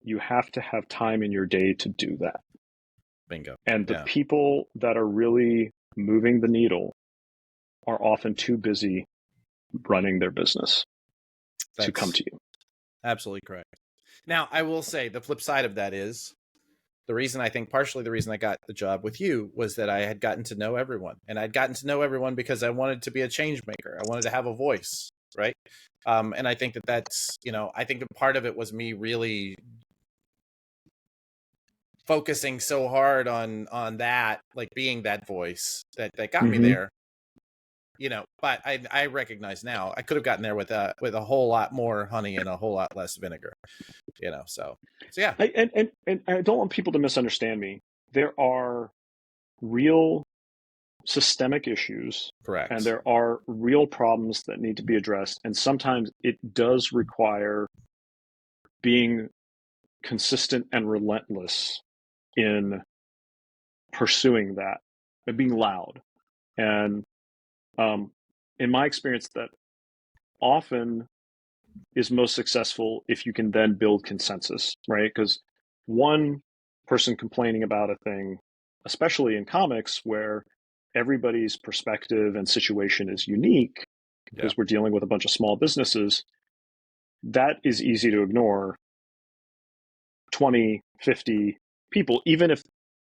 you have to have time in your day to do that. Bingo. And the Yeah. people that are really moving the needle are often too busy running their business to come That's to you. absolutely correct. Now, I will say the flip side of that is the reason I think partially the reason I got the job with you was that I had gotten to know everyone, and I'd gotten to know everyone because I wanted to be a change maker. I wanted to have a voice, right? And I think that's I think a part of it was me really focusing so hard on that, like being that voice that got me Mm-hmm. there. But I recognize now I could have gotten there with a whole lot more honey and a whole lot less vinegar. So yeah, And I don't want people to misunderstand me. There are real systemic issues, and correct. there are real problems that need to be addressed. And sometimes it does require being consistent and relentless in pursuing that and being loud. And in my experience, that often is most successful if you can then build consensus, right? Because one person complaining about a thing, especially in comics where everybody's perspective and situation is unique, Yeah, because we're dealing with a bunch of small businesses, that is easy to ignore. 20, 50 people, even if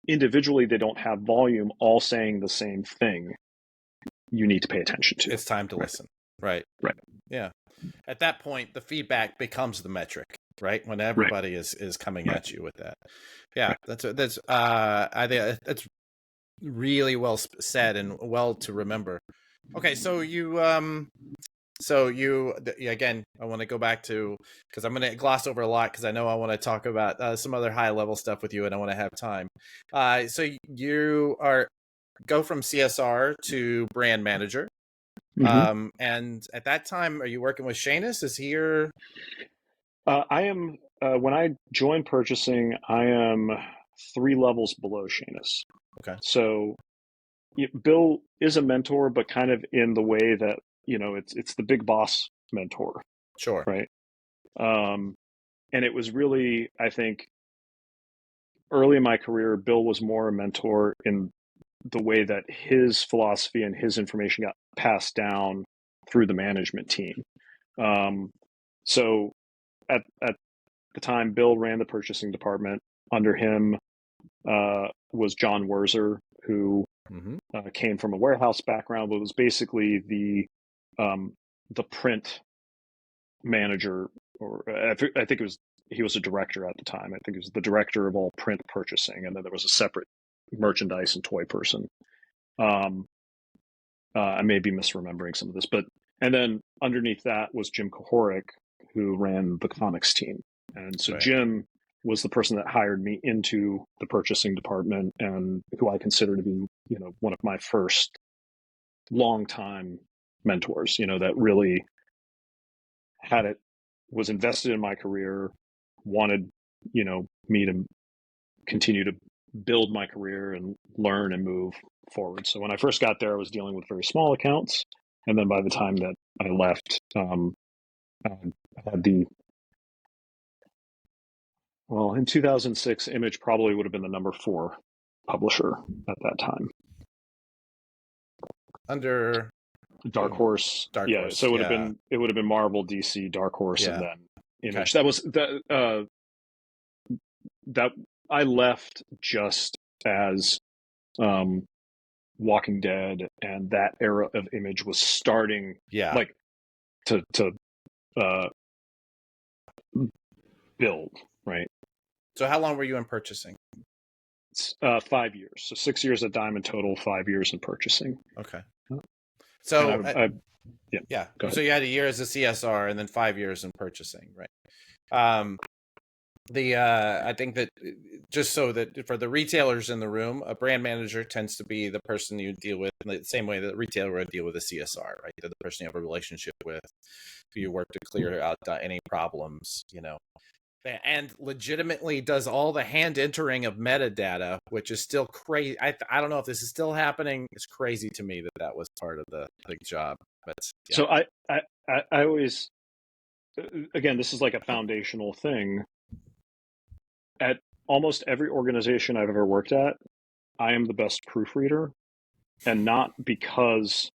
individually they don't have volume, all saying the same thing, you need to pay attention to. it's time to Right. listen. Right. Right. Yeah. At that point, the feedback becomes the metric, right? When Right. everybody is coming Right. at you with that. Yeah, Right. that's I think that's really well said and well to remember. Okay, so So again, I want to go back to, because I'm going to gloss over a lot because I know I want to talk about some other high level stuff with you, and I want to have time. So you are go from CSR to brand manager. Hmm. And at that time, are you working with Shanus? Is he your? I am, when I joined purchasing, I am 3 levels below Shanus. Okay, So Bill is a mentor, but kind of in the way that, it's the big boss mentor, sure. right? Um, and it was really, I think, early in my career, Bill was more a mentor in the way that his philosophy and his information got passed down through the management team. Um, so at the time, Bill ran the purchasing department. Under him was John Werzer, who Mm-hmm. came from a warehouse background, but was basically the print manager, or I think it was he was a director at the time. I think he was the director of all print purchasing, and then there was a separate merchandise and toy person. Um, I may be misremembering some of this, but and then underneath that was Jim Kohoric, who ran the comics team, and so Right. Jim was the person that hired me into the purchasing department, and who I consider to be, one of my first longtime mentors. That really had it was invested in my career, wanted me to continue to build my career and learn and move forward. So when I first got there, I was dealing with very small accounts, and then by the time that I left, I had in 2006, Image probably would have been the number 4 publisher at that time. Under Dark Horse, Dark yeah. So Horse, yeah, it would have been Marvel, DC, Dark Horse, and yeah. then Okay. Image. That I left just as um, Walking Dead and that era of Image was starting, Yeah. like, to uh, build, right? So how long were you in purchasing? It's 5 years, so 6 years at Diamond total, 5 years in purchasing. Okay. And So yeah, yeah, go so ahead. you had a year as a CSR and then 5 years in purchasing, right? Um, the I think that just so that for the retailers in the room, a brand manager tends to be the person you deal with in the same way that a retailer would deal with a CSR, right? They're the person you have a relationship with, who you work to clear out any problems, and legitimately does all the hand entering of metadata, which is still crazy. I don't know if this is still happening. It's crazy to me that that was part of the job, but yeah. So I always, again, this is like a foundational thing. At almost every organization I've ever worked at, I am the best proofreader, and not because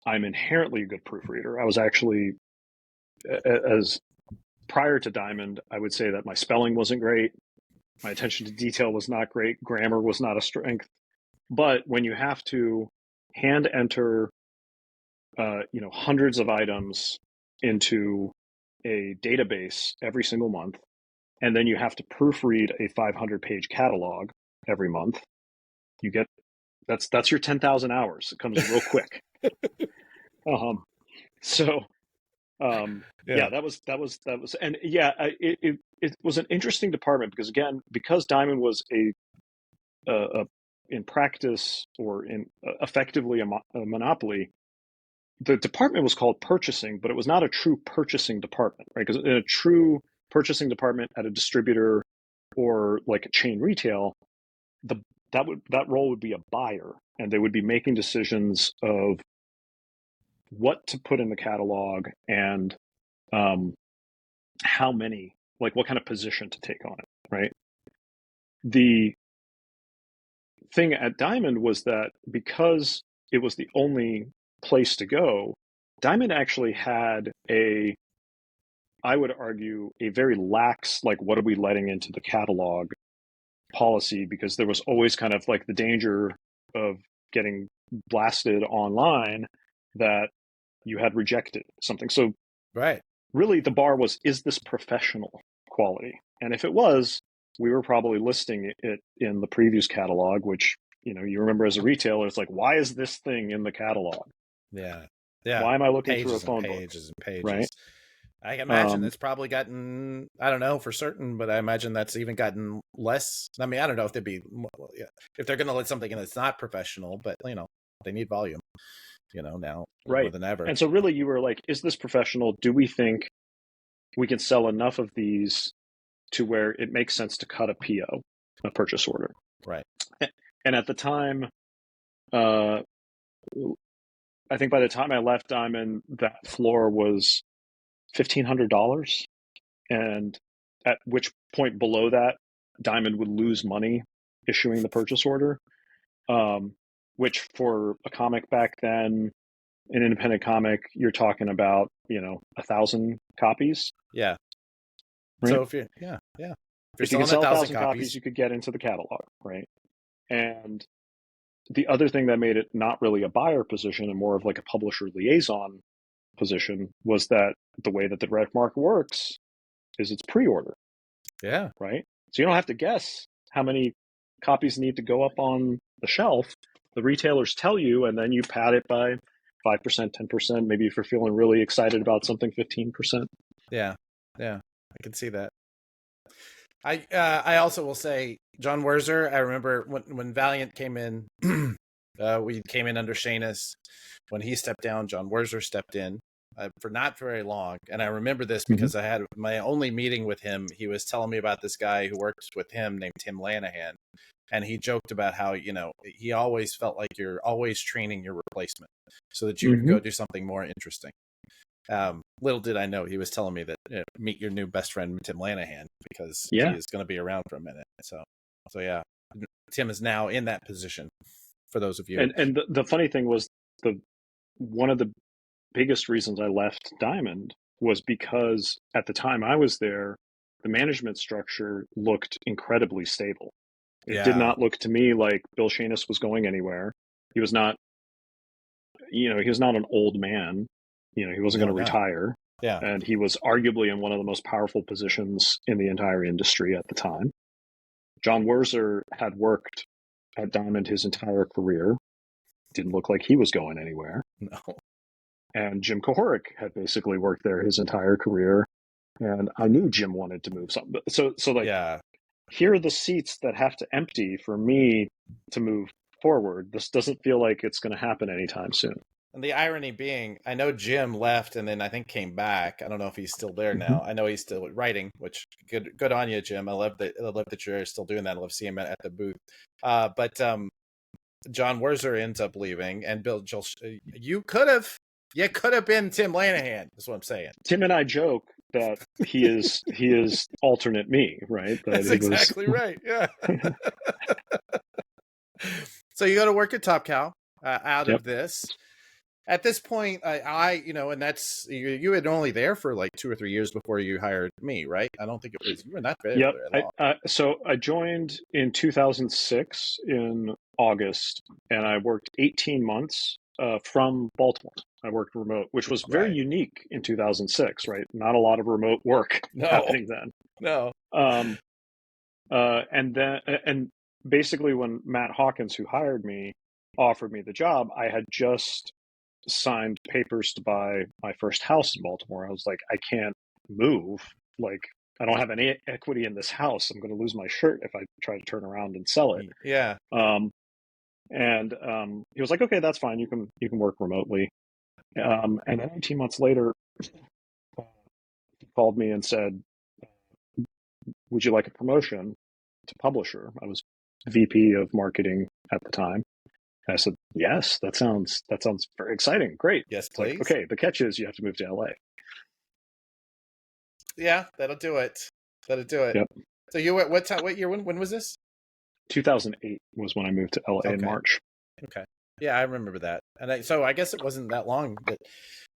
I'm inherently a good proofreader. I was actually, as prior to Diamond, I would say that my spelling wasn't great, my attention to detail was not great, grammar was not a strength. But when you have to hand enter, hundreds of items into a database every single month, and then you have to proofread a 500-page catalog every month, you get that's your 10,000 hours. It comes real quick. Um, so Yeah. yeah, that was, and yeah, it was an interesting department because, again, because Diamond was a in practice, or in effectively a monopoly. The department was called purchasing, but it was not a true purchasing department, right? Because in a true purchasing department at a distributor or like a chain retail, the that role would be a buyer, and they would be making decisions of what to put in the catalog, and um, how many, like what kind of position to take on it, right? The thing at Diamond was that because it was the only place to go, Diamond actually had I would argue, a very lax, like, what are we letting into the catalog policy, because there was always kind of like the danger of getting blasted online that you had rejected something. So Right. really the bar was, is this professional quality? And if it was, we were probably listing it in the previews catalog, which, you remember as a retailer, it's like, why is this thing in the catalog? Yeah. Yeah. Why am I looking through a Pages and phone book, pages and pages. right? I can imagine Um, it's probably gotten, I don't know for certain, but I imagine that's even gotten less. I mean, I don't know if they'd be, yeah, if they're going to let something in that's not professional, but they need volume, now more right. than ever. And so really you were like, is this professional? Do we think we can sell enough of these to where it makes sense to cut a PO, a purchase order? Right. And at the time, uh, I think by the time I left Diamond, that floor was $1,500. And at which point below that, Diamond would lose money issuing the purchase order, which for a comic back then, an independent comic, you're talking about, 1,000 copies, Yeah. right? So if you're If you could selling a sell a thousand thousand copies, copies, you could get into the catalog, right? And the other thing that made it not really a buyer position and more of like a publisher liaison position was that the way that the direct market works is it's pre-order, yeah, right? So you don't have to guess how many copies need to go up on the shelf. The retailers tell you, and then you pad it by 5%, 10%. Maybe if you're feeling really excited about something, 15%. yeah, yeah, I can see that. I also will say John Werzer. I remember when Valiant came in, we came in under Shanus. When he stepped down, John Werzer stepped in for not very long. And I remember this Mm-hmm. because I had my only meeting with him. He was telling me about this guy who works with him named Tim Lanahan. And he joked about how, he always felt like you're always training your replacement so that you can Mm-hmm. go do something more interesting. Little did I know he was telling me that meet your new best friend Tim Lanahan because he Yeah. is going to be around for a minute. So yeah, Tim is now in that position. For those of you, And the funny thing was one of the biggest reasons I left Diamond was because at the time I was there, the management structure looked incredibly stable. It did yeah, not look to me like Bill Shanus was going anywhere. He was not, he was not an old man. He wasn't no, going to no, retire. yeah, And he was arguably in one of the most powerful positions in the entire industry at the time. John Werzer had worked at Diamond his entire career. Didn't look like he was going anywhere. no, And Jim Kohoric had basically worked there his entire career. And I knew Jim wanted to move something. So like, yeah, here are the seats that have to empty for me to move forward. This doesn't feel like it's going to happen anytime soon. And the irony being, I know Jim left and then I think came back. I don't know if he's still there Mm-hmm. now. I know he's still writing, which good on you, Jim. I love that you're still doing that. I love seeing him at the booth. But John Werzer ends up leaving, and you could have been Tim Lanahan. Is what I'm saying. Tim and I joke that he is alternate me, right? That That's he was. exactly right. Yeah. So you go to work at Top Cow out Yep. of this. At this point, and that's you had only there for like 2 or 3 years before you hired me, right? I don't think you were not very Yep. long. So I joined in 2006 in August, and I worked 18 months from Baltimore. I worked remote, which was very Right. unique in 2006, right? Not a lot of remote work No, happening then. no. Um, and basically when Matt Hawkins, who hired me, offered me the job, I had just signed papers to buy my first house in Baltimore. I was like, I can't move. Like, I don't have any equity in this house. I'm going to lose my shirt if I try to turn around and sell it. Yeah. And he was like, okay, that's fine. You can work remotely. And then 18 months later, he called me and said, would you like a promotion to publisher? I was VP of marketing at the time. And I said, yes, that sounds very exciting. Great. Yes, It's like, please. okay, the catch is you have to move to LA. Yeah, that'll do it. That'll do it. Yep. So you what time? What year? When was this? 2008 was when I moved to LA in Okay. March. Okay. Yeah, I remember that. And so I guess it wasn't that long that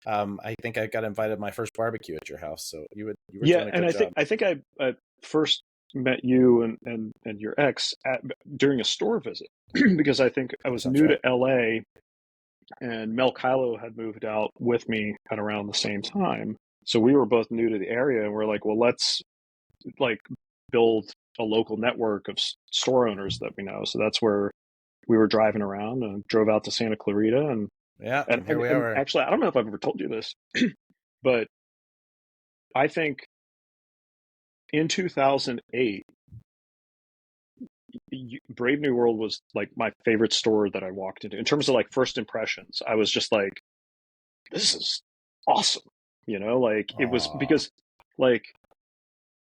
I think I got invited to my first barbecue at your house. So you were Yeah, doing a and good I job. think I first met you and your ex during a store visit because I think I was Sounds new right. to LA and Mel Kylo had moved out with me at around the same time. So we were both new to the area and we're like, well, let's like build a local network of store owners that we know. So that's where we were driving around and drove out to Santa Clarita and Yeah, And, and here and we and are. actually, I don't know if I've ever told you this, but I think in 2008, Brave New World was like my favorite store that I walked into. In terms of like first impressions, I was just like, this is awesome. Like it was Aw, because like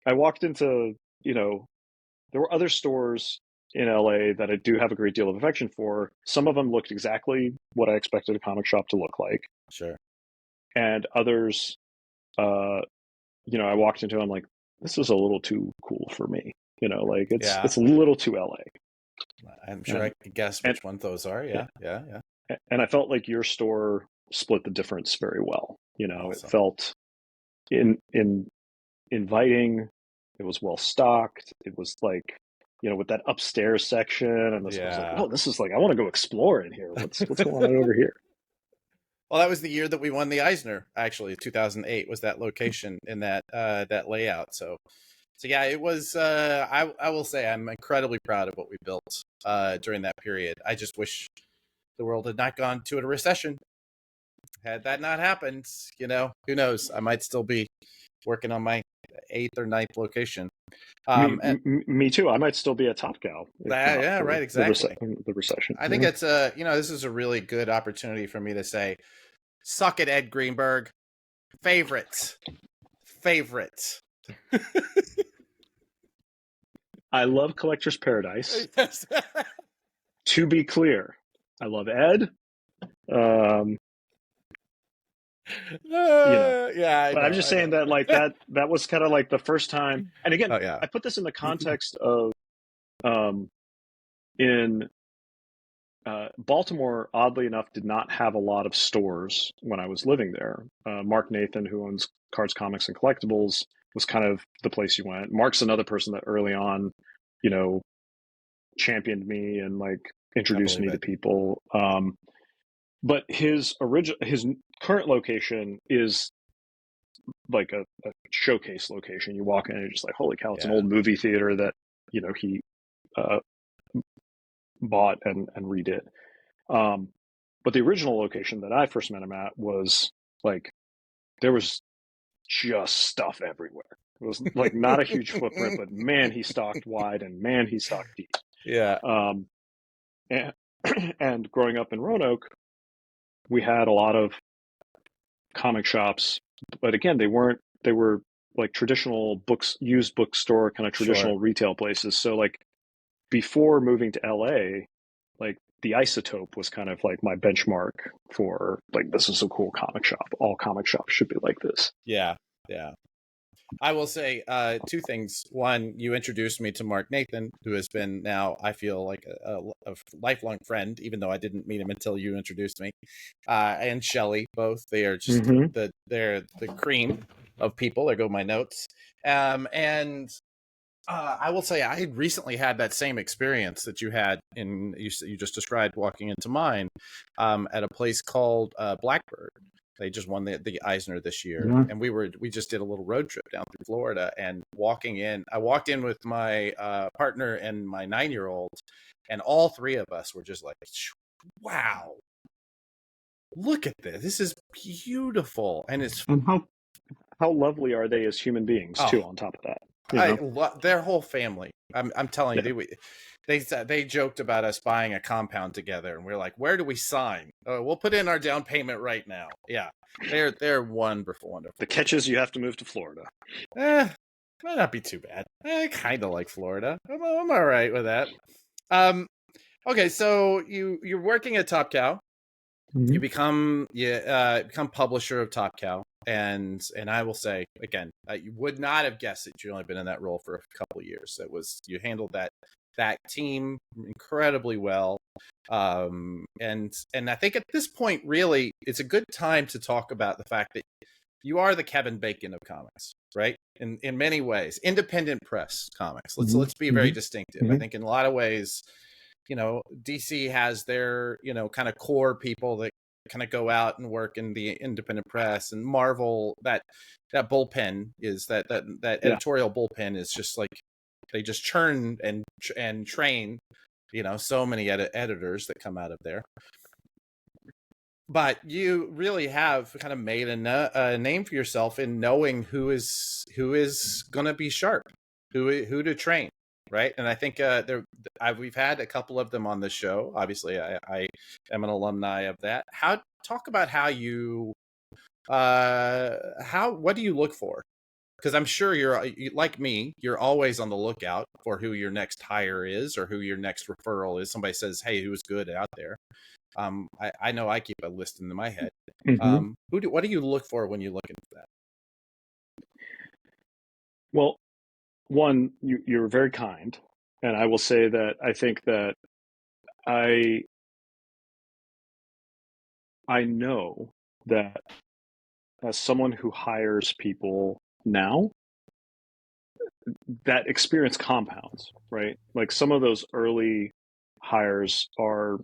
I walked into, there were other stores in LA that I do have a great deal of affection for. Some of them looked exactly what I expected a comic shop to look like. sure. And others, uh, I walked into, I'm like, this is a little too cool for me. Like Yeah, it's a little too LA. I'm sure And I could guess and which one those are. yeah, Yeah, yeah, yeah. and I felt like your store split the difference very well. It Awesome. felt in inviting. It was well stocked. It was like, with that upstairs section, and this I was like, Yeah. oh, this is like I want to go explore in here. What's going on over here? Well, that was the year that we won the Eisner. Actually, 2008 was that location in that layout. So yeah, it was. I will say I'm incredibly proud of what we built during that period. I just wish the world had not gone to a recession. Had that not happened, who knows? I might still be working on my eighth or ninth location. And Me too. I might still be a Top Cow if that, not yeah, for right, exactly. the recession. I think it's this is a really good opportunity for me to say, suck it, Ed Greenberg. Favorite. I love Collector's Paradise. Yes. To be clear, I love Ed. Um, Yeah, I but I'm know. just I saying know. that like that was kind of like the first time. And again, Oh yeah. I put this in the context of um, in Baltimore, oddly enough, did not have a lot of stores when I was living there. Mark Nathan, who owns Cards, Comics, and Collectibles, was kind of the place you went. Mark's another person that early on, you know, championed me and like I introduced believe me to it. people. But his current location is like a showcase location. You walk in and you're just like, holy cow, it's an Yeah. old movie theater that he uh, bought and redid. Um, but the original location that I first met him at was like there was just stuff everywhere. It was like not a huge footprint, but man, he stocked wide and man, he stocked deep. Yeah. Um, and, and growing up in Roanoke, we had a lot of comic shops, but again, they were like traditional books, used bookstore, kind of Sure. traditional retail places. So like before moving to LA, like the Isotope was kind of like my benchmark for like this is a cool comic shop. All comic shops should be like this. Yeah. Yeah. I will say two things. One, you introduced me to Mark Nathan, who has been now, I feel like a lifelong friend, even though I didn't meet him until you introduced me. And Shelley, both they are just Mm-hmm. they're the cream of people. There go my notes. And I will say I recently had that same experience that you had you just described walking into mine at a place called Blackbird. They just won the Eisner this year, Yeah. and we just did a little road trip down through Florida. And I walked in with my partner and my 9-year-old, and all three of us were just like, "Wow, look at this! This is beautiful!" And it's And how lovely are they as human beings oh, too? On top of that, you know. their whole family. I'm telling Yeah. you, they joked about us buying a compound together, and we're like, where do we sign? Oh, we'll put in our down payment right now. Yeah, they're wonderful, wonderful The people. catch is you have to move to Florida. Might not be too bad. I kind of like Florida. I'm all right with that. Um, okay, so you're working at Top Cow. You Mm-hmm. become publisher of Top Cow, and I will say again, you would not have guessed that you'd only been in that role for a couple of years. You handled that team incredibly well, and I think at this point, really, it's a good time to talk about the fact that you are the Kevin Bacon of comics, right? In many ways, independent press comics. Let's be very Mm-hmm. distinctive. I Mm-hmm. think in a lot of ways, DC has their, kind of core people that kind of go out and work in the independent press, and Marvel, that bullpen is that Yeah. editorial bullpen is just like they just churn and train, so many editors that come out of there. but you really have kind of made a name for yourself in knowing who is going to be sharp, who to train, right? And I think we've had a couple of them on the show. Obviously, I am an alumni of that. Talk about how you what do you look for? Because I'm sure like me, you're always on the lookout for who your next hire is or who your next referral is. Somebody says, "Hey, who's good out there?" I know I keep a list in my head. Mm-hmm. What do you look for when you look into that? Well, one, you're very kind, and I will say that I think that I I know that as someone who hires people now, that experience compounds, right? Like some of those early hires are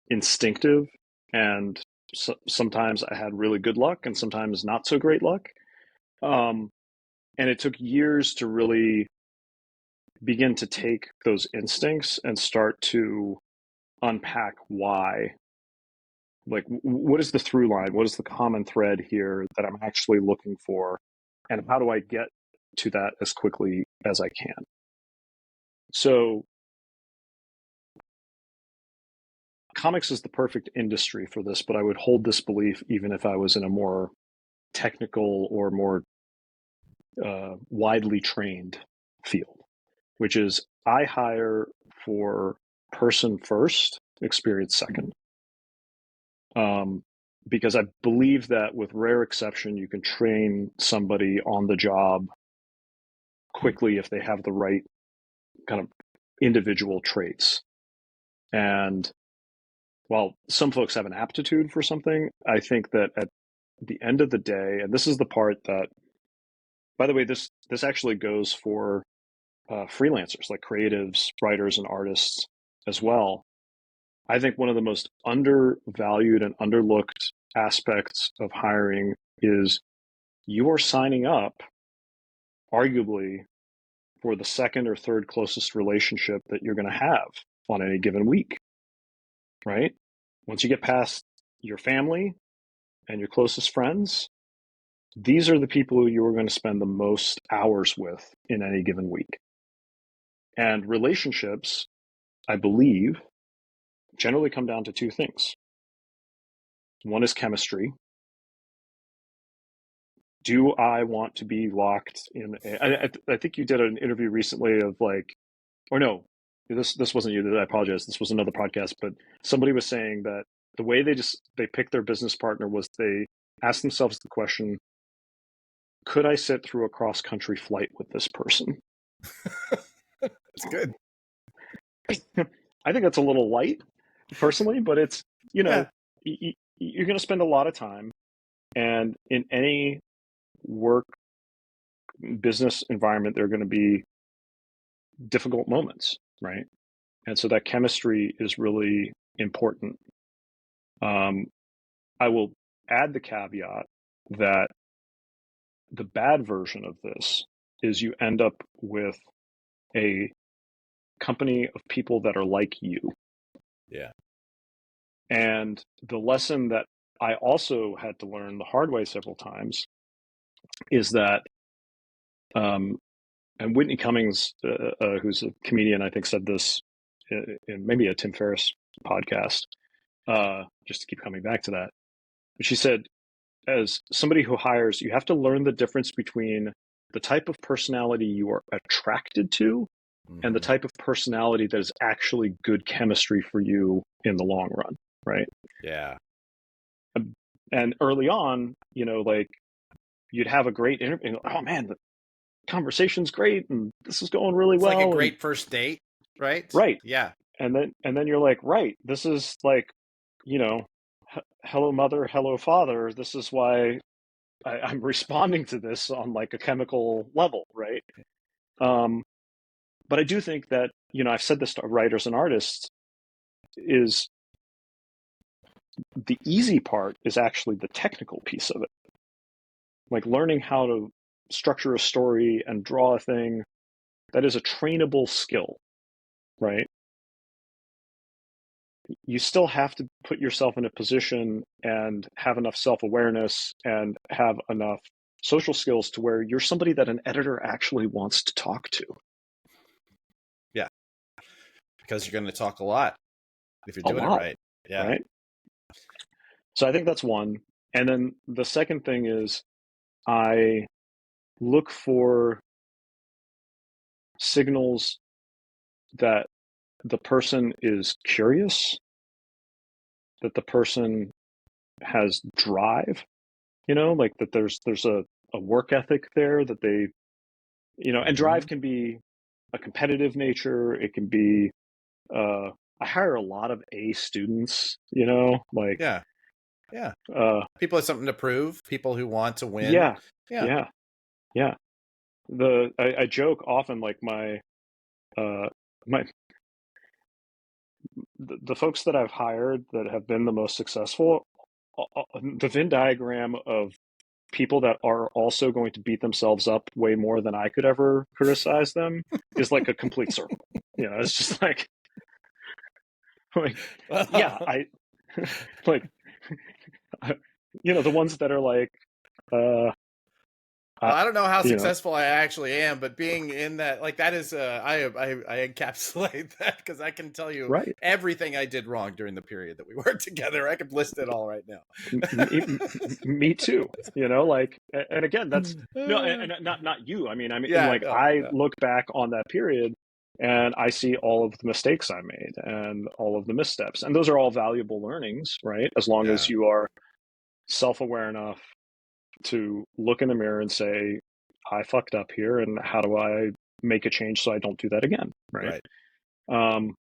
instinctive, and sometimes I had really good luck and sometimes not so great luck. Um, and it took years to really begin to take those instincts and start to unpack why. Like, what is the through line? What is the common thread here that I'm actually looking for? And how do I get to that as quickly as I can? So, comics is the perfect industry for this, but I would hold this belief even if I was in a more technical or more widely trained field, which is I hire for person first, experience second. Because I believe that with rare exception, you can train somebody on the job quickly if they have the right kind of individual traits. And while some folks have an aptitude for something, I think that at the end of the day, and this is the part that, by the way, this actually goes for freelancers like creatives, writers, and artists as well. I think one of the most undervalued and underlooked aspects of hiring is you are signing up, arguably, for the second or third closest relationship that you're going to have on any given week, right? Once you get past your family and your closest friends, these are the people you are going to spend the most hours with in any given week. And relationships, I believe, generally come down to two things. One is chemistry. Do I want to be locked in? I think you did an interview recently of like, or no, this wasn't you. I apologize. This was another podcast, but somebody was saying that the way they picked their business partner was they asked themselves the question, could I sit through a cross country flight with this person? It's good. I think that's a little light, personally, but it's, Yeah. you're going to spend a lot of time, and in any work business environment, there are going to be difficult moments, right? And so that chemistry is really important. I will add the caveat that the bad version of this is you end up with a company of people that are like you. Yeah. And the lesson that I also had to learn the hard way several times is that, and Whitney Cummings, who's a comedian, I think said this in maybe a Tim Ferriss podcast, just to keep coming back to that. But she said, as somebody who hires, you have to learn the difference between the type of personality you are attracted to and the type of personality that is actually good chemistry for you in the long run, right? Yeah. And early on, like you'd have a great interview. Oh man, the conversation's great, and this is going really It's like a well. great first date, right? Right. Yeah. And then you're like, right, this is like, hello mother, hello father. This is why I'm responding to this on like a chemical level, right? Um, but I do think that, I've said this to writers and artists, is the easy part is actually the technical piece of it. Like learning how to structure a story and draw a thing, that is a trainable skill, right? you still have to put yourself in a position and have enough self-awareness and have enough social skills to where you're somebody that an editor actually wants to talk to. Yeah. Because you're going to talk a lot if you're A doing it lot, right. Yeah. right? So I think that's one. And then the second thing is I look for signals that the person is curious, that the person has drive, like that there's a work ethic there that they, and drive can be a competitive nature. It can be, I hire a lot of A students, like, Yeah. Yeah. uh, People have something to prove, people who want to win. yeah, Yeah. yeah, yeah. I joke often, like uh, my, the folks that I've hired that have been the most successful, the Venn diagram of people that are also going to beat themselves up way more than I could ever criticize them is like a complete circle. It's just like, yeah, I like, the ones that are like, uh, Well, I don't know how you know, successful I actually am, but being in that, like, that is, I encapsulate that because I can tell you right. everything I did wrong during the period that we worked together. I could list it all right now. Me too. Like, and again, that's no, and not you. I mean, Yeah, like no, I yeah, look back on that period and I see all of the mistakes I made and all of the missteps, and those are all valuable learnings, right? As long as yeah, you are self-aware enough to look in the mirror and say, I fucked up here, and how do I make a change so I don't do that again, right? right. Um,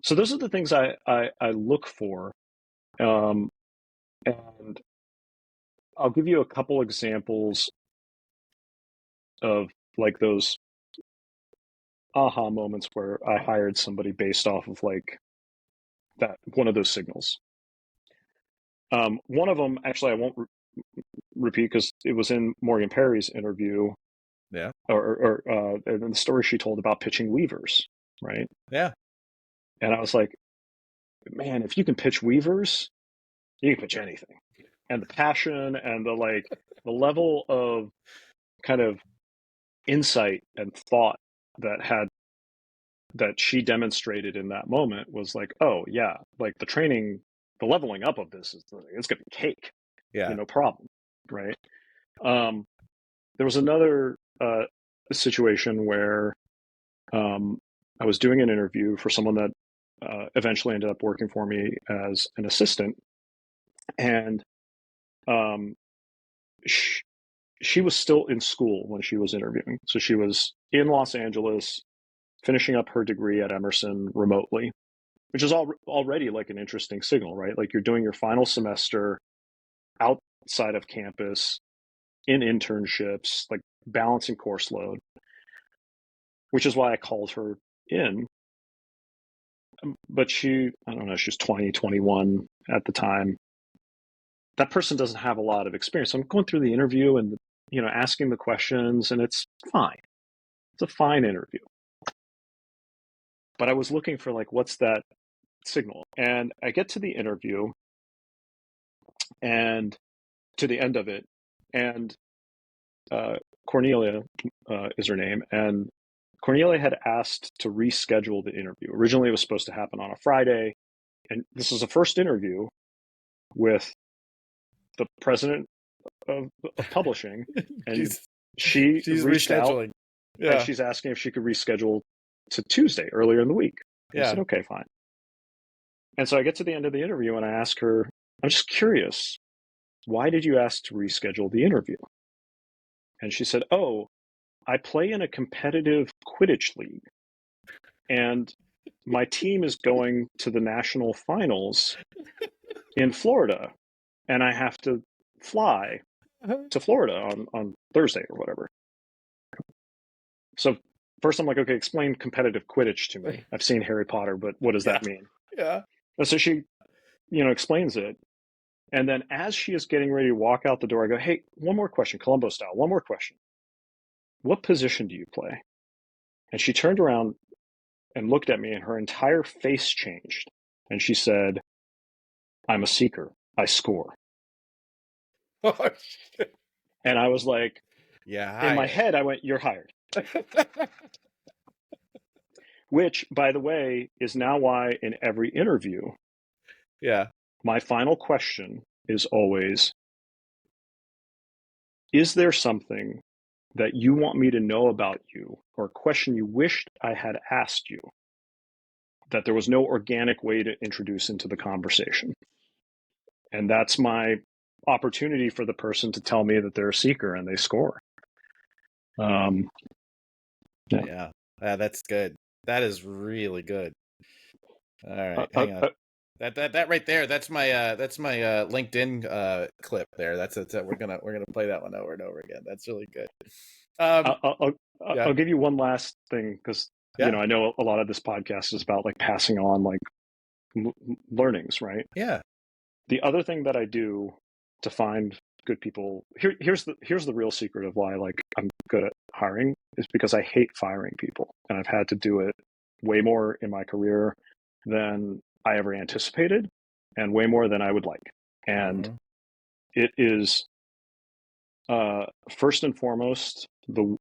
so those are the things I look for. Um, and I'll give you a couple examples of like those aha moments where I hired somebody based off of like that one of those signals. One of them, actually, I won't repeat because it was in Morgan Perry's interview, Yeah, or and the story she told about pitching weavers, right? yeah, And I was like, man, if you can pitch weavers, you can pitch anything. And the passion and the level of kind of insight and thought that she demonstrated in that moment was like, oh yeah, like the training, the leveling up of this it's gonna be cake, yeah. no problem, right? There was another situation where I was doing an interview for someone that eventually ended up working for me as an assistant, and um, she was still in school when she was interviewing, so she was in Los Angeles finishing up her degree at Emerson remotely, which is already like an interesting signal, right? Like you're doing your final semester outside of campus in internships, like balancing course load, which is why I called her in. But I don't know, she was 20, 21 at the time. That person doesn't have a lot of experience. So I'm going through the interview and, asking the questions, and it's fine. It's a fine interview. But I was looking for like, what's that signal? And I get to the interview and to the end of it, and Cornelia is her name, and Cornelia had asked to reschedule the interview. Originally, it was supposed to happen on a Friday, and this is a first interview with the president of publishing, and she's she she's reached out rescheduling. and Yeah, she's asking if she could reschedule to Tuesday earlier in the week. And I yeah. said, okay, fine. And so I get to the end of the interview and I ask her, I'm just curious, why did you ask to reschedule the interview? And she said, oh, I play in a competitive Quidditch league, and my team is going to the national finals in Florida, and I have to fly to Florida on Thursday or whatever. So first I'm like, okay, explain competitive Quidditch to me. I've seen Harry Potter, but what does Yeah, that mean? yeah. And so she, explains it. And then as she is getting ready to walk out the door, I go, hey, one more question, Columbo style, one more question. What position do you play? And she turned around and looked at me, and her entire face changed. And she said, I'm a seeker. I score. Oh, shit. And I was like, Yeah, in my hired. head, I went, you're hired. Which, by the way, is now why in every interview, Yeah. my final question is always, is there something that you want me to know about you, or a question you wished I had asked you that there was no organic way to introduce into the conversation? And that's my opportunity for the person to tell me that they're a seeker and they score. Yeah. Yeah. Yeah, that's good. That is really good. All Uh, right, uh, hang on. uh, That right there. That's my LinkedIn clip there. That's it. We're gonna play that one over and over again. That's really good. Um, yeah, I'll give you one last thing because yeah, I know a lot of this podcast is about like passing on like learnings, right? yeah. The other thing that I do to find good people here's the real secret of why like I'm good at hiring is because I hate firing people, and I've had to do it way more in my career than I ever anticipated, and way more than I would like. And Mm-hmm. it is first and foremost the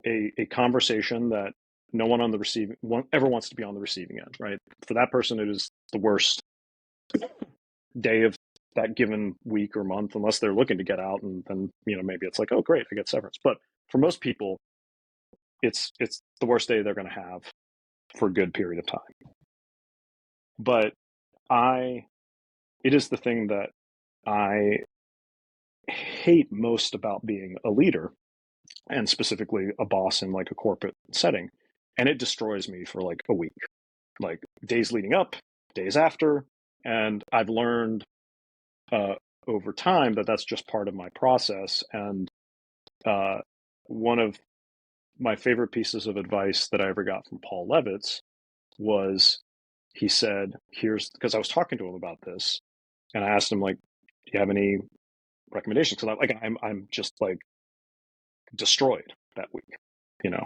a conversation that no one on the receiving one ever wants to be on the receiving end, right? For that person, it is the worst day of that given week or month, unless they're looking to get out, and then maybe it's like, oh great, I get severance. But for most people, it's the worst day they're going to have for a good period of time. But I it is the thing that I hate most about being a leader, and specifically a boss in like a corporate setting. And it destroys me for like a week, like days leading up, days after. And I've learned uh, over time that that's just part of my process. And uh, one of my favorite pieces of advice that I ever got from Paul Levitz was, he said, here's, because I was talking to him about this, and I asked him like, do you have any recommendations? Because I'm just like destroyed that week, you know.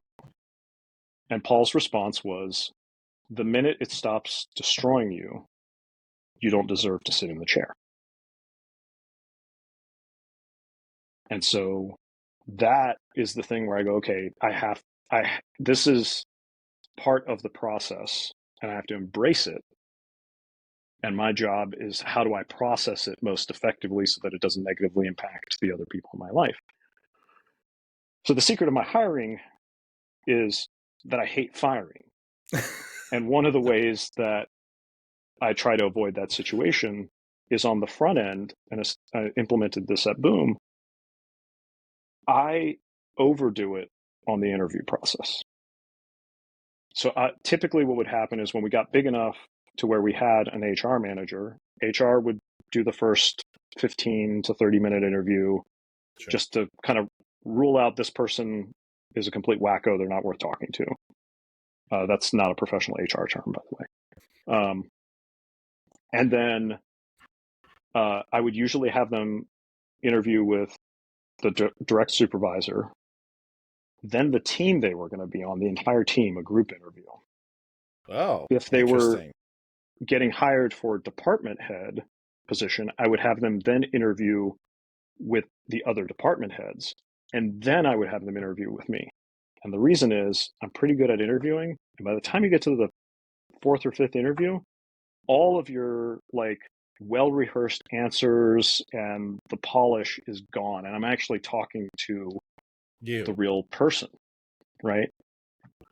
And Paul's response was, the minute it stops destroying you, you don't deserve to sit in the chair. And so that is the thing where I go, okay, this is part of the process, and I have to embrace it. And my job is, how do I process it most effectively so that it doesn't negatively impact the other people in my life? So the secret of my hiring is that I hate firing. And one of the ways that I try to avoid that situation is on the front end, and I implemented this at Boom. I overdo it on the interview process. So typically what would happen is when we got big enough to where we had an HR manager, HR would do the first 15 to 30-minute interview, Sure. just to kind of rule out this person is a complete wacko, they're not worth talking to. That's not a professional HR term, by the way. And then I would usually have them interview with the direct supervisor, then the team they were going to be on, the entire team, a group interview. Oh, If they were interesting. getting hired for a department head position, I would have them then interview with the other department heads, and then I would have them interview with me. And the reason is I'm pretty good at interviewing, and by the time you get to the fourth or fifth interview, all of your like well-rehearsed answers and the polish is gone, and I'm actually talking to the real person, right?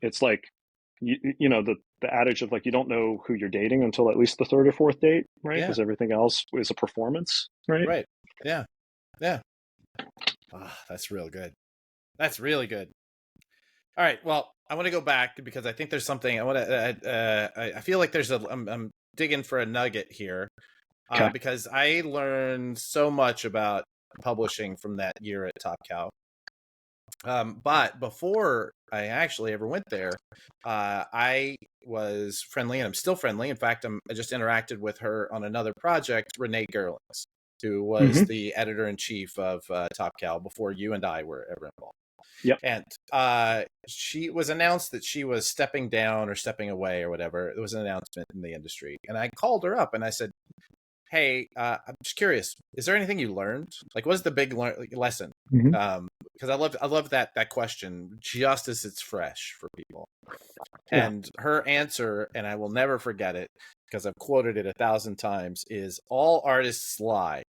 It's like the adage of like, you don't know who you're dating until at least the third or fourth date, right? Yeah. Because everything else is a performance, right? Right. Yeah. Yeah. Ah, that's real good. That's really good. All right. Well, I want to go back because I think there's something I want to. I feel like I'm digging for a nugget here, Okay. because I learned so much about publishing from that year at Top Cow. But before I actually ever went there, I was friendly, and I'm still friendly. In fact, I just interacted with her on another project, Renee Gerlings, who was Mm-hmm. the editor in chief of Top Cow before you and I were ever involved. Yep. And she was announced that she was stepping down or stepping away or whatever. It was an announcement in the industry. And I called her up and I said, hey, I'm just curious, is there anything you learned? Like, what's the big lesson? Mm-hmm. Because I love that question just as it's fresh for people. Yeah. And her answer, and I will never forget it because I've quoted it 1,000 times, is all artists lie.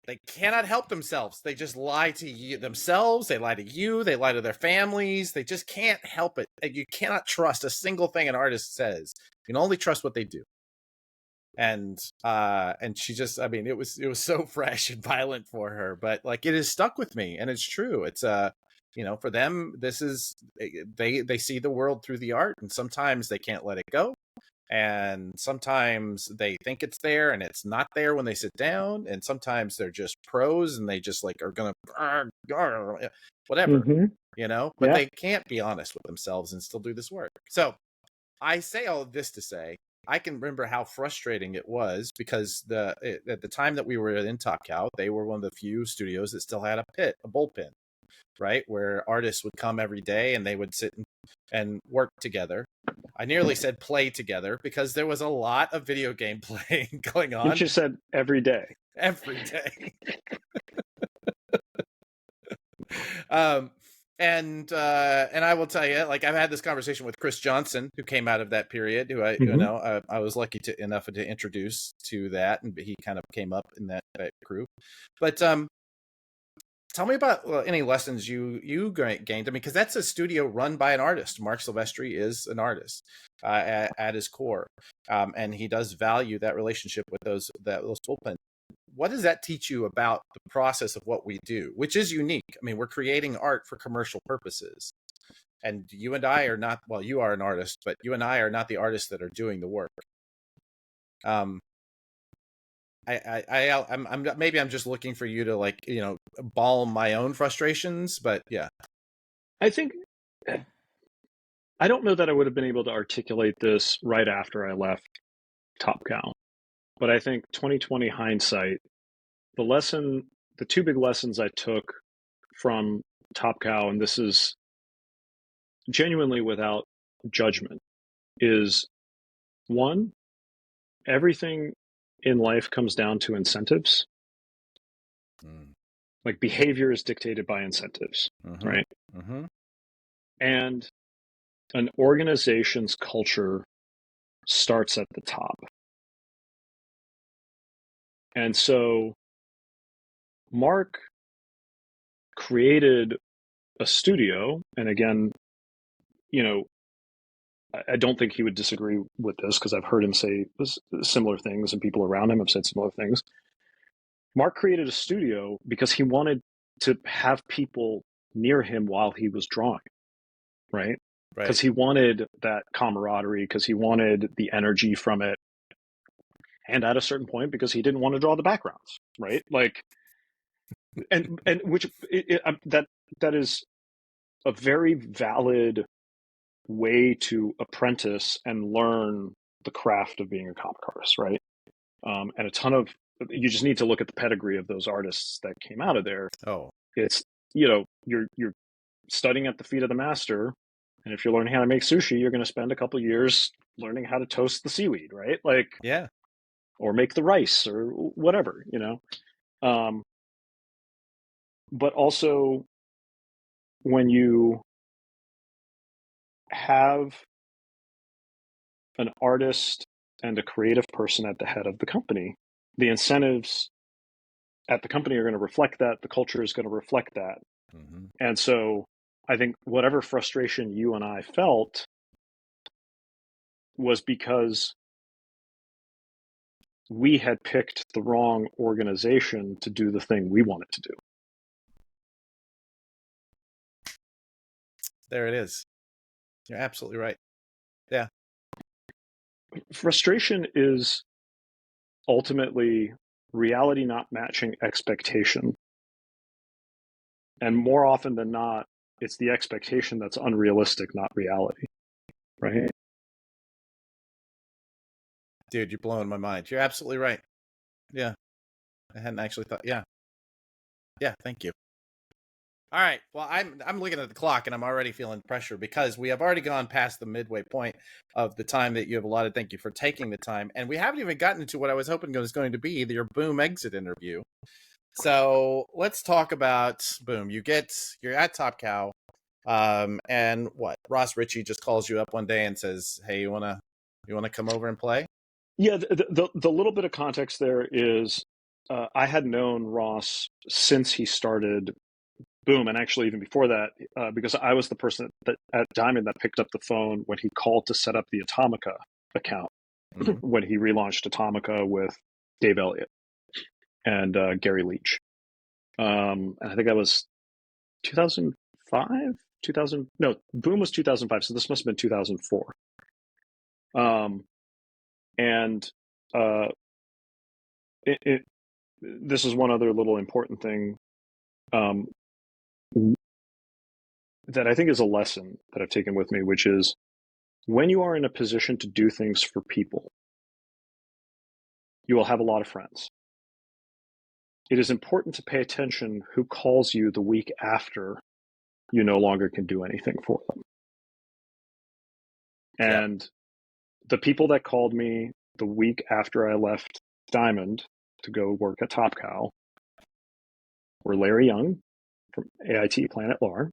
They cannot help themselves. They just lie to you themselves. They lie to you. They lie to their families. They just can't help it. You cannot trust a single thing an artist says. You can only trust what they do. And she just, I mean, it was so fresh and violent for her, but like it has stuck with me, and it's true. It's you know, for them, this is they see the world through the art, and sometimes they can't let it go. And sometimes they think it's there and it's not there when they sit down. And sometimes they're just pros and they just like are going to whatever, Mm-hmm. you know, but Yeah. they can't be honest with themselves and still do this work. So I say all of this to say, I can remember how frustrating it was because at the time that we were in Top Cow, they were one of the few studios that still had a bullpen, right? Where artists would come every day and they would sit and work together. I nearly said play together because there was a lot of video game playing going on. You just said every day. Every day. And I will tell you, like I've had this conversation with Chris Johnson, who came out of that period, who I, you know, I was lucky enough to introduce to that, and he kind of came up in that group. But tell me about any lessons you gained. I mean, because that's a studio run by an artist. Mark Silvestri is an artist at his core, and he does value that relationship with those bullpen. What does that teach you about the process of what we do, which is unique? I mean, we're creating art for commercial purposes, and you and I are not. Well, you are an artist, but you and I are not the artists that are doing the work. I'm maybe I'm just looking for you to like, you know, balm my own frustrations, but yeah. I think I don't know that I would have been able to articulate this right after I left Top Cow, but I think 2020 hindsight, the two big lessons I took from Top Cow, and this is genuinely without judgment, is one, everything in life comes down to incentives. Like behavior is dictated by incentives, right? And an organization's culture starts at the top. And so Mark created a studio, and again, you know, I don't think he would disagree with this because I've heard him say similar things, and people around him have said similar things. Mark created a studio because he wanted to have people near him while he was drawing, right? Because he wanted that camaraderie, because he wanted the energy from it. And at a certain point, because he didn't want to draw the backgrounds, right? Like, and which that is a very valid way to apprentice and learn the craft of being a comic artist, right? And a ton of you just need to look at the pedigree of those artists that came out of there. Oh, it's, you know, you're studying at the feet of the master, and if you're learning how to make sushi, you're going to spend a couple of years learning how to toast the seaweed, right? Like, yeah, or make the rice or whatever, you know. But also, when you have an artist and a creative person at the head of the company, the incentives at the company are going to reflect that. The culture is going to reflect that. And so I think whatever frustration you and I felt was because we had picked the wrong organization to do the thing we wanted to do. There it is. You're absolutely right. Yeah. Frustration is ultimately reality not matching expectation. And more often than not, it's the expectation that's unrealistic, not reality. Right? Dude, you're blowing my mind. You're absolutely right. Yeah. I hadn't actually thought. Yeah. Yeah. Thank you. All right. Well, I'm looking at the clock and I'm already feeling pressure because we have already gone past the midway point of the time that you have allotted. Thank you for taking the time, and we haven't even gotten into what I was hoping was going to be your Boom exit interview. So let's talk about Boom. You're at Top Cow, and what? Ross Ritchie just calls you up one day and says, "Hey, you wanna come over and play?" Yeah, the little bit of context there is I had known Ross since he started Boom, and actually even before that, because I was the person that at Diamond that picked up the phone when he called to set up the Atomica account Mm-hmm. when he relaunched Atomica with Dave Elliott and Gary Leach. And I think that was 2005, 2000. No, Boom was 2005, so this must have been 2004. And uh, this is one other little important thing um, that I think is a lesson that I've taken with me, which is when you are in a position to do things for people, you will have a lot of friends. It is important to pay attention who calls you the week after you no longer can do anything for them. Yep. And the people that called me the week after I left Diamond to go work at Top Cow were Larry Young from AIT Planet Lar,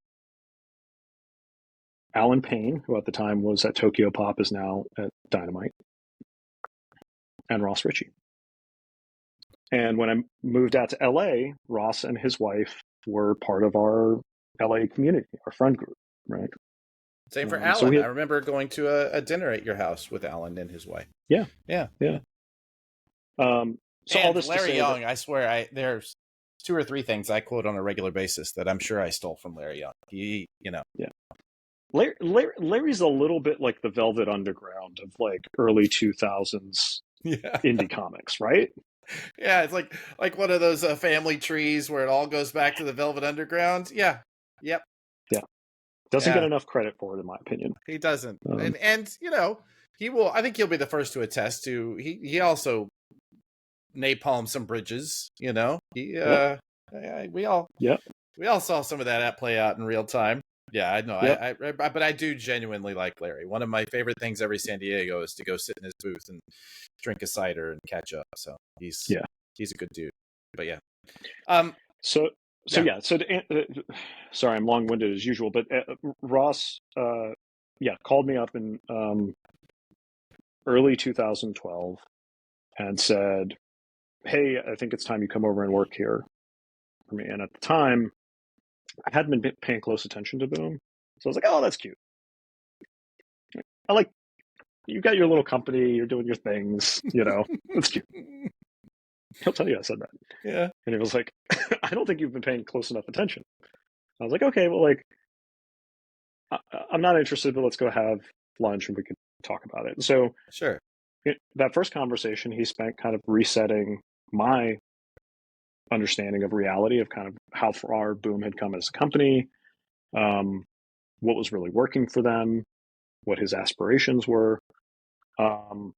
Alan Payne, who at the time was at Tokyo Pop, is now at Dynamite, and Ross Ritchie. And when I moved out to LA, Ross and his wife were part of our LA community, our friend group, right? Same for So we Alan. I had, remember going to a dinner at your house with Alan and his wife. yeah, Yeah. yeah. So all And this to Larry say that, Young, I swear, there's two or three things I quote on a regular basis that I'm sure I stole from Larry Young. yeah, Larry's a little bit like the Velvet Underground of like early 2000s Yeah, indie comics, right? yeah, it's like one of those family trees where it all goes back to the Velvet Underground. Yeah, yep, Yeah, doesn't get yeah, enough credit for it, in my opinion. he doesn't, Um, and he will. I think he'll be the first to attest to. He also napalm some bridges. yep, We all yep, saw some of that play out in real time. Yeah, I know. yep, But I do genuinely like Larry. One of my favorite things every San Diego is to go sit in his booth and drink a cider and catch up. So yeah. he's a good dude. But yeah, um, So yeah, yeah. Sorry, I'm long-winded as usual, but Ross, yeah, called me up in early 2012 and said, "Hey, I think it's time you come over and work here for me." And at the time, I hadn't been paying close attention to Boom, so I was like, "Oh, that's cute. I like you got your little company. You're doing your things. That's cute." He'll tell you I said that, yeah, and he was like, "I don't think you've been paying close enough attention." I was like, "Okay, well, like, I'm not interested, but let's go have lunch and we could talk about it." So sure, that first conversation, he spent kind of resetting my understanding of reality of kind of how far Boom had come as a company, um, what was really working for them, what his aspirations were. And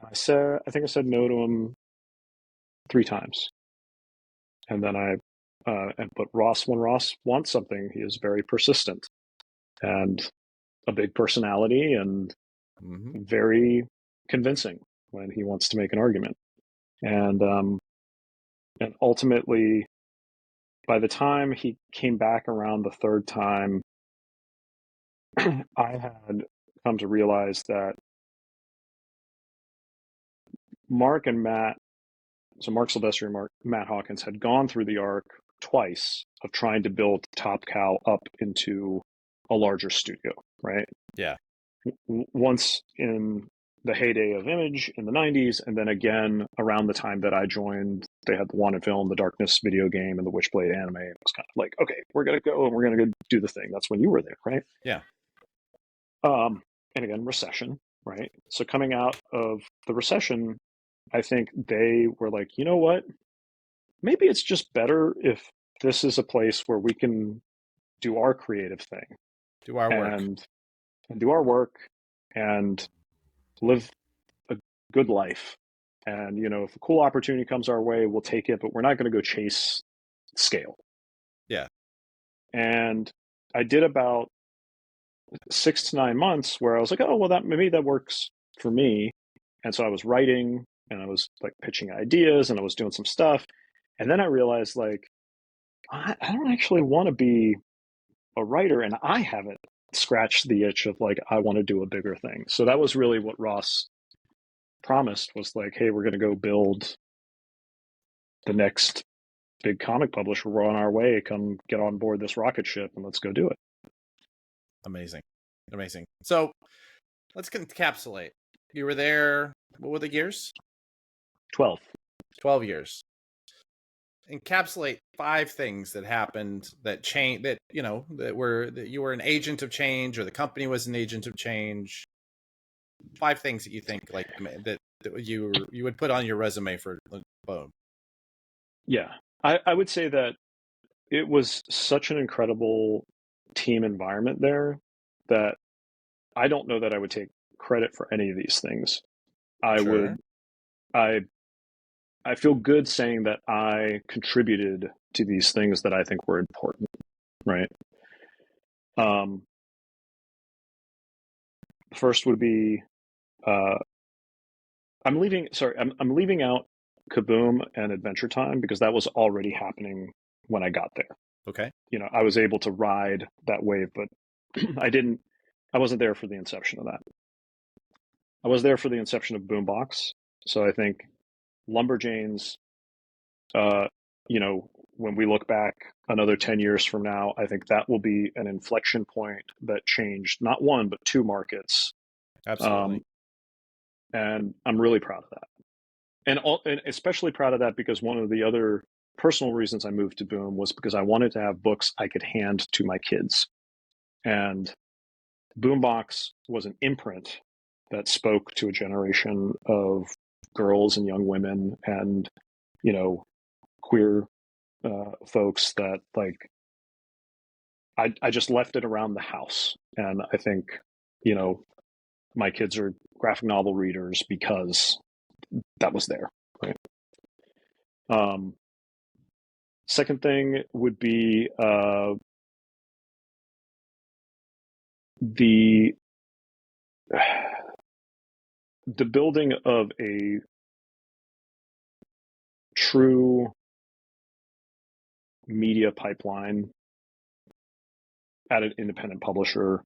I think I said no to him 3 times, and then but when Ross wants something, he is very persistent and a big personality and mm-hmm. very convincing when he wants to make an argument. And ultimately, by the time he came back around the third time, I had come to realize that Mark and Matt, so Mark Silvestri and Matt Hawkins, had gone through the arc twice of trying to build Top Cow up into a larger studio, right? Yeah, Once in the heyday of Image in the 90s, and then again around the time that I joined, they had the Wanted Film, the Darkness video game, and the Witchblade anime. It was kind of like, okay, we're going to go and we're going to go do the thing. That's when you were there, right? yeah. And again, recession, right? So coming out of the recession, I think they were like, you know what? Maybe it's just better if this is a place where we can do our creative thing Do our work. and do our work and live a good life. And if a cool opportunity comes our way, we'll take it, but we're not going to go chase scale. Yeah, And I did about 6 to 9 months where I was like, oh, well, maybe that works for me. And so I was writing and I was like pitching ideas and I was doing some stuff. And then I realized like, I don't actually want to be a writer, and I haven't scratched the itch of like, I want to do a bigger thing. So that was really what Ross promised, was like, hey, we're going to go build the next big comic publisher. We're on our way. Come get on board this rocket ship and let's go do it. Amazing. Amazing. So let's encapsulate. You were there, what were the years? 12. 12 years. Encapsulate 5 things that happened that change, that, you know, that you were an agent of change, or the company was an agent of change. 5 things that you think like that you would put on your resume for Boom. Yeah. I would say that it was such an incredible team environment there that I don't know that I would take credit for any of these things. I Sure. would, I, I feel good saying that I contributed to these things that I think were important, right? Um, First would be, uh, I'm leaving out Kaboom and Adventure Time because that was already happening when I got there. Okay. You know, I was able to ride that wave, but I wasn't there for the inception of that. I was there for the inception of Boombox. So I think Lumberjanes, uh, you know, when we look back another 10 years from now, I think that will be an inflection point that changed not one, but 2 markets. Absolutely. Um, and I'm really proud of that. And especially proud of that because one of the other personal reasons I moved to Boom was because I wanted to have books I could hand to my kids. And Boombox was an imprint that spoke to a generation of girls and young women and, you know, queer folks that like, I just left it around the house. And I think, you know, my kids are graphic novel readers because that was there. Right. Second thing would be the the building of a true media pipeline at an independent publisher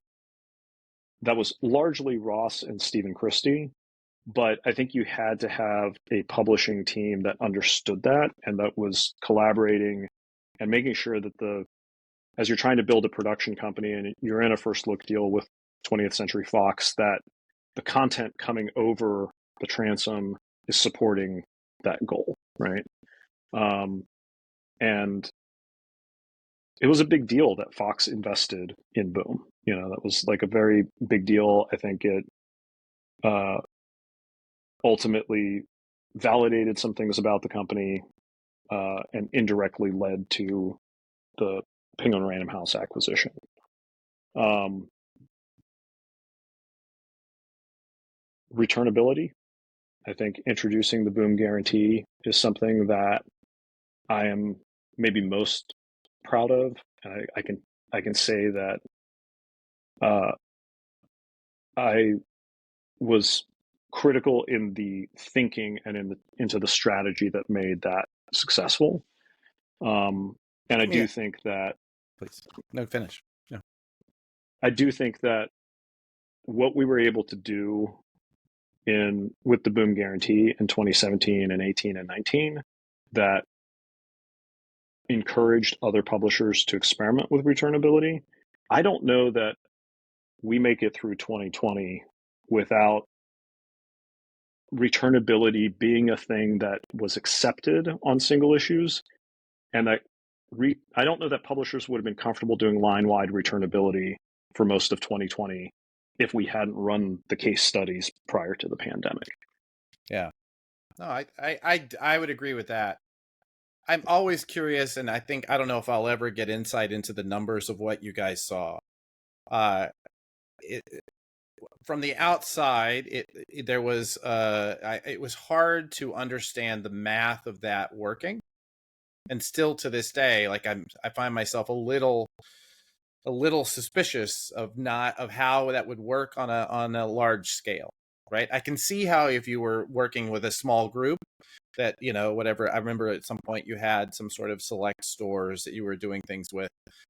that was largely Ross and Stephen Christie, but I think you had to have a publishing team that understood that and that was collaborating and making sure that as you're trying to build a production company and you're in a first look deal with 20th Century Fox, that the content coming over the transom is supporting that goal, right? And it was a big deal that Fox invested in Boom. You know, that was like a very big deal. I think it uh, ultimately validated some things about the company and indirectly led to the Penguin Random House acquisition. Um, Returnability. I think introducing the Boom Guarantee is something that I am maybe most proud of, and I can say that uh, I was critical in the thinking and into the strategy that made that successful. And I Give me do a, think that please. No, finish. Yeah. I do think that what we were able to do in with the Boom Guarantee in 2017 and 18 and 19 that encouraged other publishers to experiment with returnability. I don't know that we make it through 2020 without returnability being a thing that was accepted on single issues, and that I don't know that publishers would have been comfortable doing line-wide returnability for most of 2020 if we hadn't run the case studies prior to the pandemic. Yeah. No, I would agree with that. I'm always curious, and I don't know if I'll ever get insight into the numbers of what you guys saw. It, from the outside, it was hard to understand the math of that working. and still to this day, like I find myself a little suspicious of how that would work on a large scale, right? I can see how if you were working with a small group that, whatever, I remember at some point you had some sort of select stores that you were doing things with,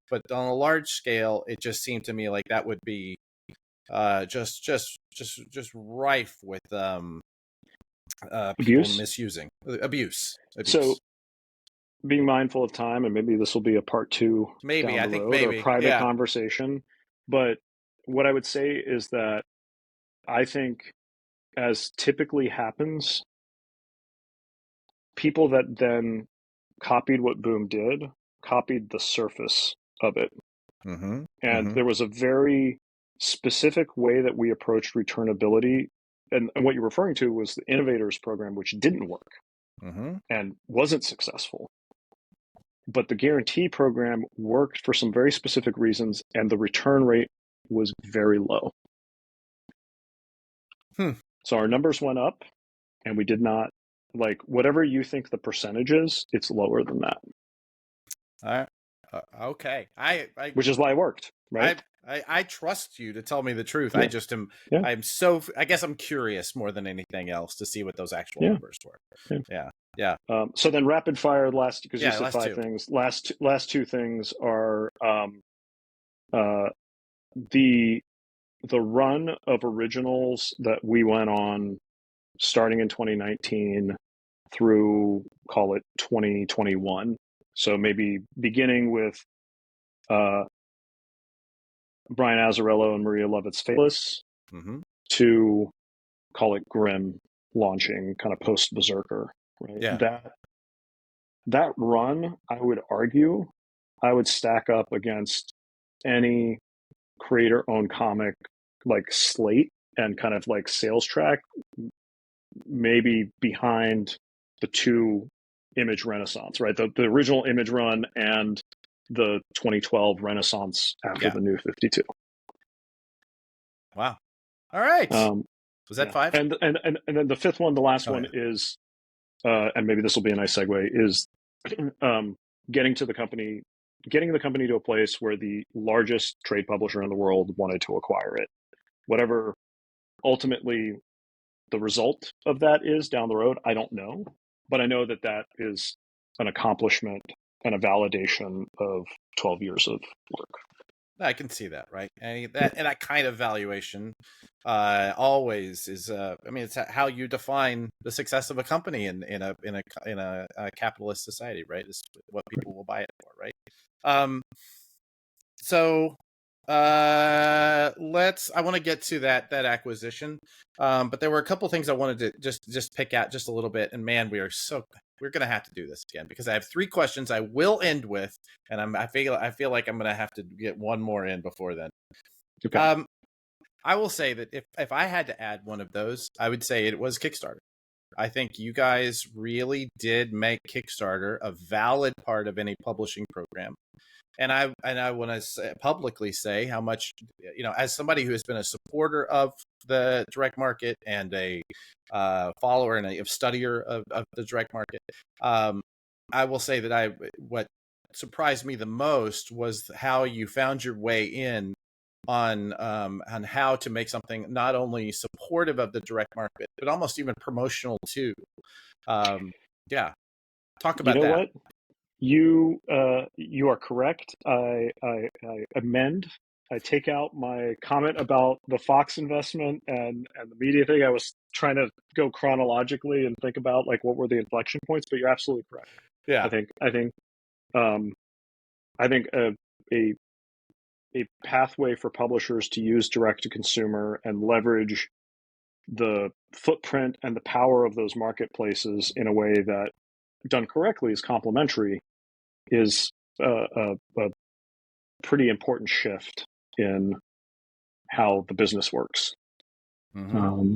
but on a large scale, it just seemed to me like that would be just rife with people Abuse. misusing abuse. So being mindful of time, and maybe this will be a part two Maybe, down I the think road or a maybe, private yeah. conversation. But what I would say is that I think, as typically happens, people that then copied what Boom did copied the surface of it. Mm-hmm. And Mm-hmm. there was a very specific way that we approached returnability. And what you're referring to was the Innovators program, which didn't work Mm-hmm. and wasn't successful. But the guarantee program worked for some very specific reasons, and the return rate was very low. So our numbers went up, and we did not, like, whatever you think the percentage is, it's lower than that. All right. Okay. Which is why it worked, right? I trust you to tell me the truth. Yeah. I just am. Yeah. I guess I'm curious more than anything else to see what those actual Yeah. numbers were. Yeah. Yeah. Yeah. So then rapid fire last, because you Yeah. said Last five two. things. Last two things are uh, the run of originals that we went on starting in 2019 through, call it 2021. So maybe beginning with uh, Brian Azzarello and Maria Lovett's Faithless Mm-hmm. to, call it Grim, launching kind of post Berserker, right? Yeah. That run, I would argue, I would stack up against any creator-owned comic like Slate and kind of like sales track, maybe behind the two Image Renaissance, right? The original Image run and the 2012 Renaissance after the new 52. Wow. All right. Was that Yeah. five? And then the fifth one, the last one yeah. is, and maybe this will be a nice segue, is getting the company to a place where the largest trade publisher in the world wanted to acquire it. Whatever ultimately the result of that is down the road, I don't know. But I know that is an accomplishment and a validation of 12 years of work. I can see that, right? And that kind of valuation always is. I mean, it's how you define the success of a company in a capitalist society, right? Is what people will buy it for, right? So I want to get to that acquisition, but there were a couple things I wanted to just pick out just a little bit. And man, we're gonna have to do this again because I have three questions I will end with, and I feel like I'm gonna have to get one more in before then. Okay. I will say that if I had to add one of those, I would say it was Kickstarter. I think you guys really did make Kickstarter a valid part of any publishing program. And I want to publicly say how much, as somebody who has been a supporter of the direct market and a follower and a studier of the direct market, I will say that what surprised me the most was how you found your way in on how to make something not only supportive of the direct market but almost even promotional too. Yeah, talk You about know that. what? You are correct. I amend. I take out my comment about the Fox investment and the media thing. I was trying to go chronologically and think about like what were the inflection points, but you're absolutely correct. Yeah. I think a pathway for publishers to use direct to consumer and leverage the footprint and the power of those marketplaces in a way that, done correctly, is complementary is a pretty important shift in how the business works. Mm-hmm.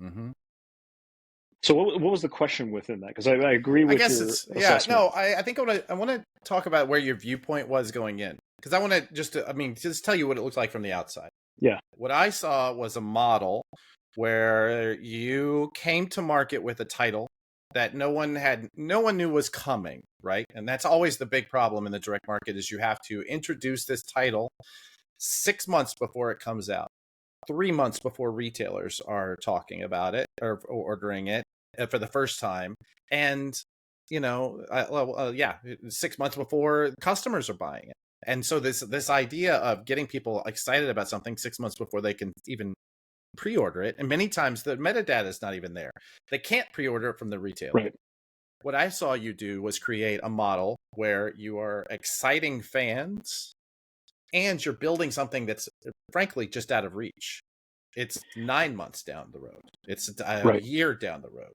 Mm-hmm. So what was the question within that? Because I agree with your assessment. No, I think I want to talk about where your viewpoint was going in, because I want to just tell you what it looks like from the outside. Yeah. What I saw was a model where you came to market with a title that no one knew was coming, right? And that's always the big problem in the direct market is you have to introduce this title 6 months before it comes out, 3 months before retailers are talking about it or ordering it for the first time, and yeah, 6 months before customers are buying it. And so this idea of getting people excited about something 6 months before they can even pre-order it, and many times the metadata is not even there. They can't pre-order it from the retailer. Right. What I saw you do was create a model where you are exciting fans and you're building something that's frankly just out of reach. It's 9 months down the road. It's a year down the road.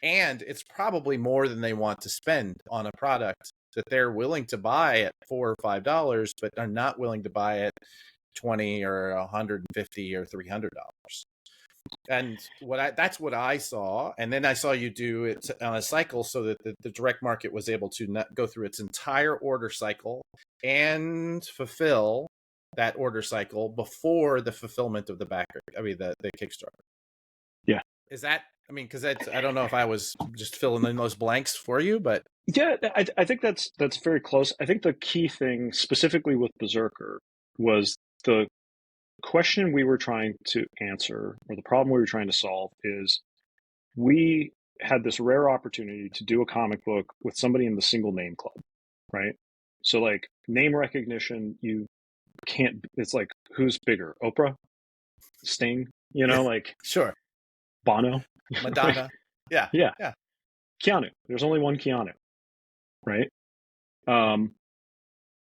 And it's probably more than they want to spend on a product that they're willing to buy at $4 or $5, but are not willing to buy it 20 or 150 or $300. And that's what I saw. And then I saw you do it on a cycle so that the direct market was able to go through its entire order cycle and fulfill that order cycle before the fulfillment of the Kickstarter. Yeah. Is that, because I don't know if I was just filling in those blanks for you, but yeah, I think that's very close. I think the key thing specifically with Berserker was the question we were trying to answer, or the problem we were trying to solve, is we had this rare opportunity to do a comic book with somebody in the single name club, right? So like name recognition, you can't, it's like, who's bigger, Oprah, Sting, like sure, Bono, Madonna. yeah. Keanu, there's only one Keanu, right?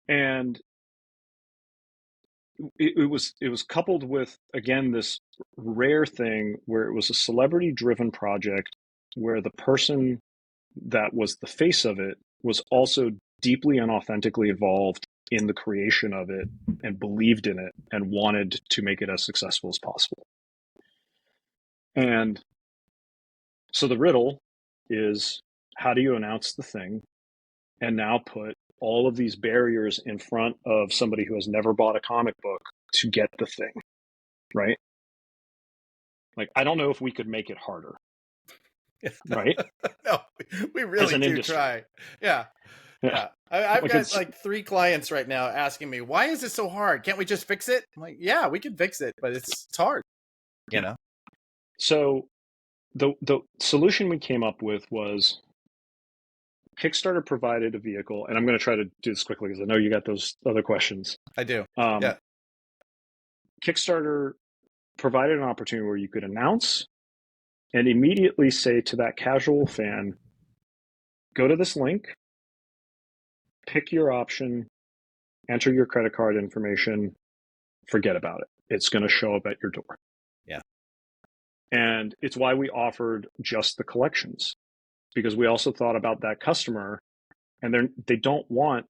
And it was coupled with, again, this rare thing where it was a celebrity driven project where the person that was the face of it was also deeply and authentically involved in the creation of it and believed in it and wanted to make it as successful as possible. And so the riddle is, how do you announce the thing and now put all of these barriers in front of somebody who has never bought a comic book to get the thing, right? Like, I don't know if we could make it harder, right? No, we really do industry. Try. Yeah. I've got like 3 clients right now asking me, why is it so hard? Can't we just fix it? I'm like, yeah, we can fix it, but it's hard, you know? So the solution we came up with was Kickstarter provided a vehicle, and I'm going to try to do this quickly because I know you got those other questions. I do. Yeah. Kickstarter provided an opportunity where you could announce and immediately say to that casual fan, go to this link, pick your option, enter your credit card information, forget about it. It's going to show up at your door. Yeah. And it's why we offered just the collections, because we also thought about that customer, and they don't want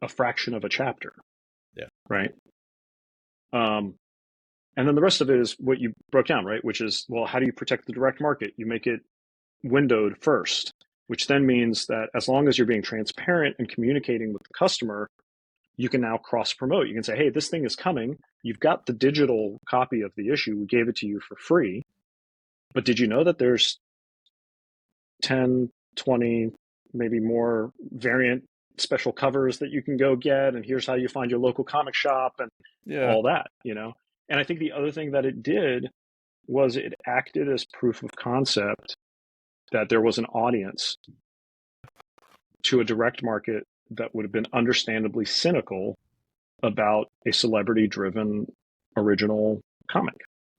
a fraction of a chapter. Yeah. Right. And then the rest of it is what you broke down, right? Which is, well, how do you protect the direct market? You make it windowed first, which then means that as long as you're being transparent and communicating with the customer, you can now cross promote. You can say, hey, this thing is coming. You've got the digital copy of the issue. We gave it to you for free. But did you know that there's 10, 20, maybe more variant special covers that you can go get? And here's how you find your local comic shop and all that, And I think the other thing that it did was it acted as proof of concept that there was an audience to a direct market that would have been understandably cynical about a celebrity-driven original comic,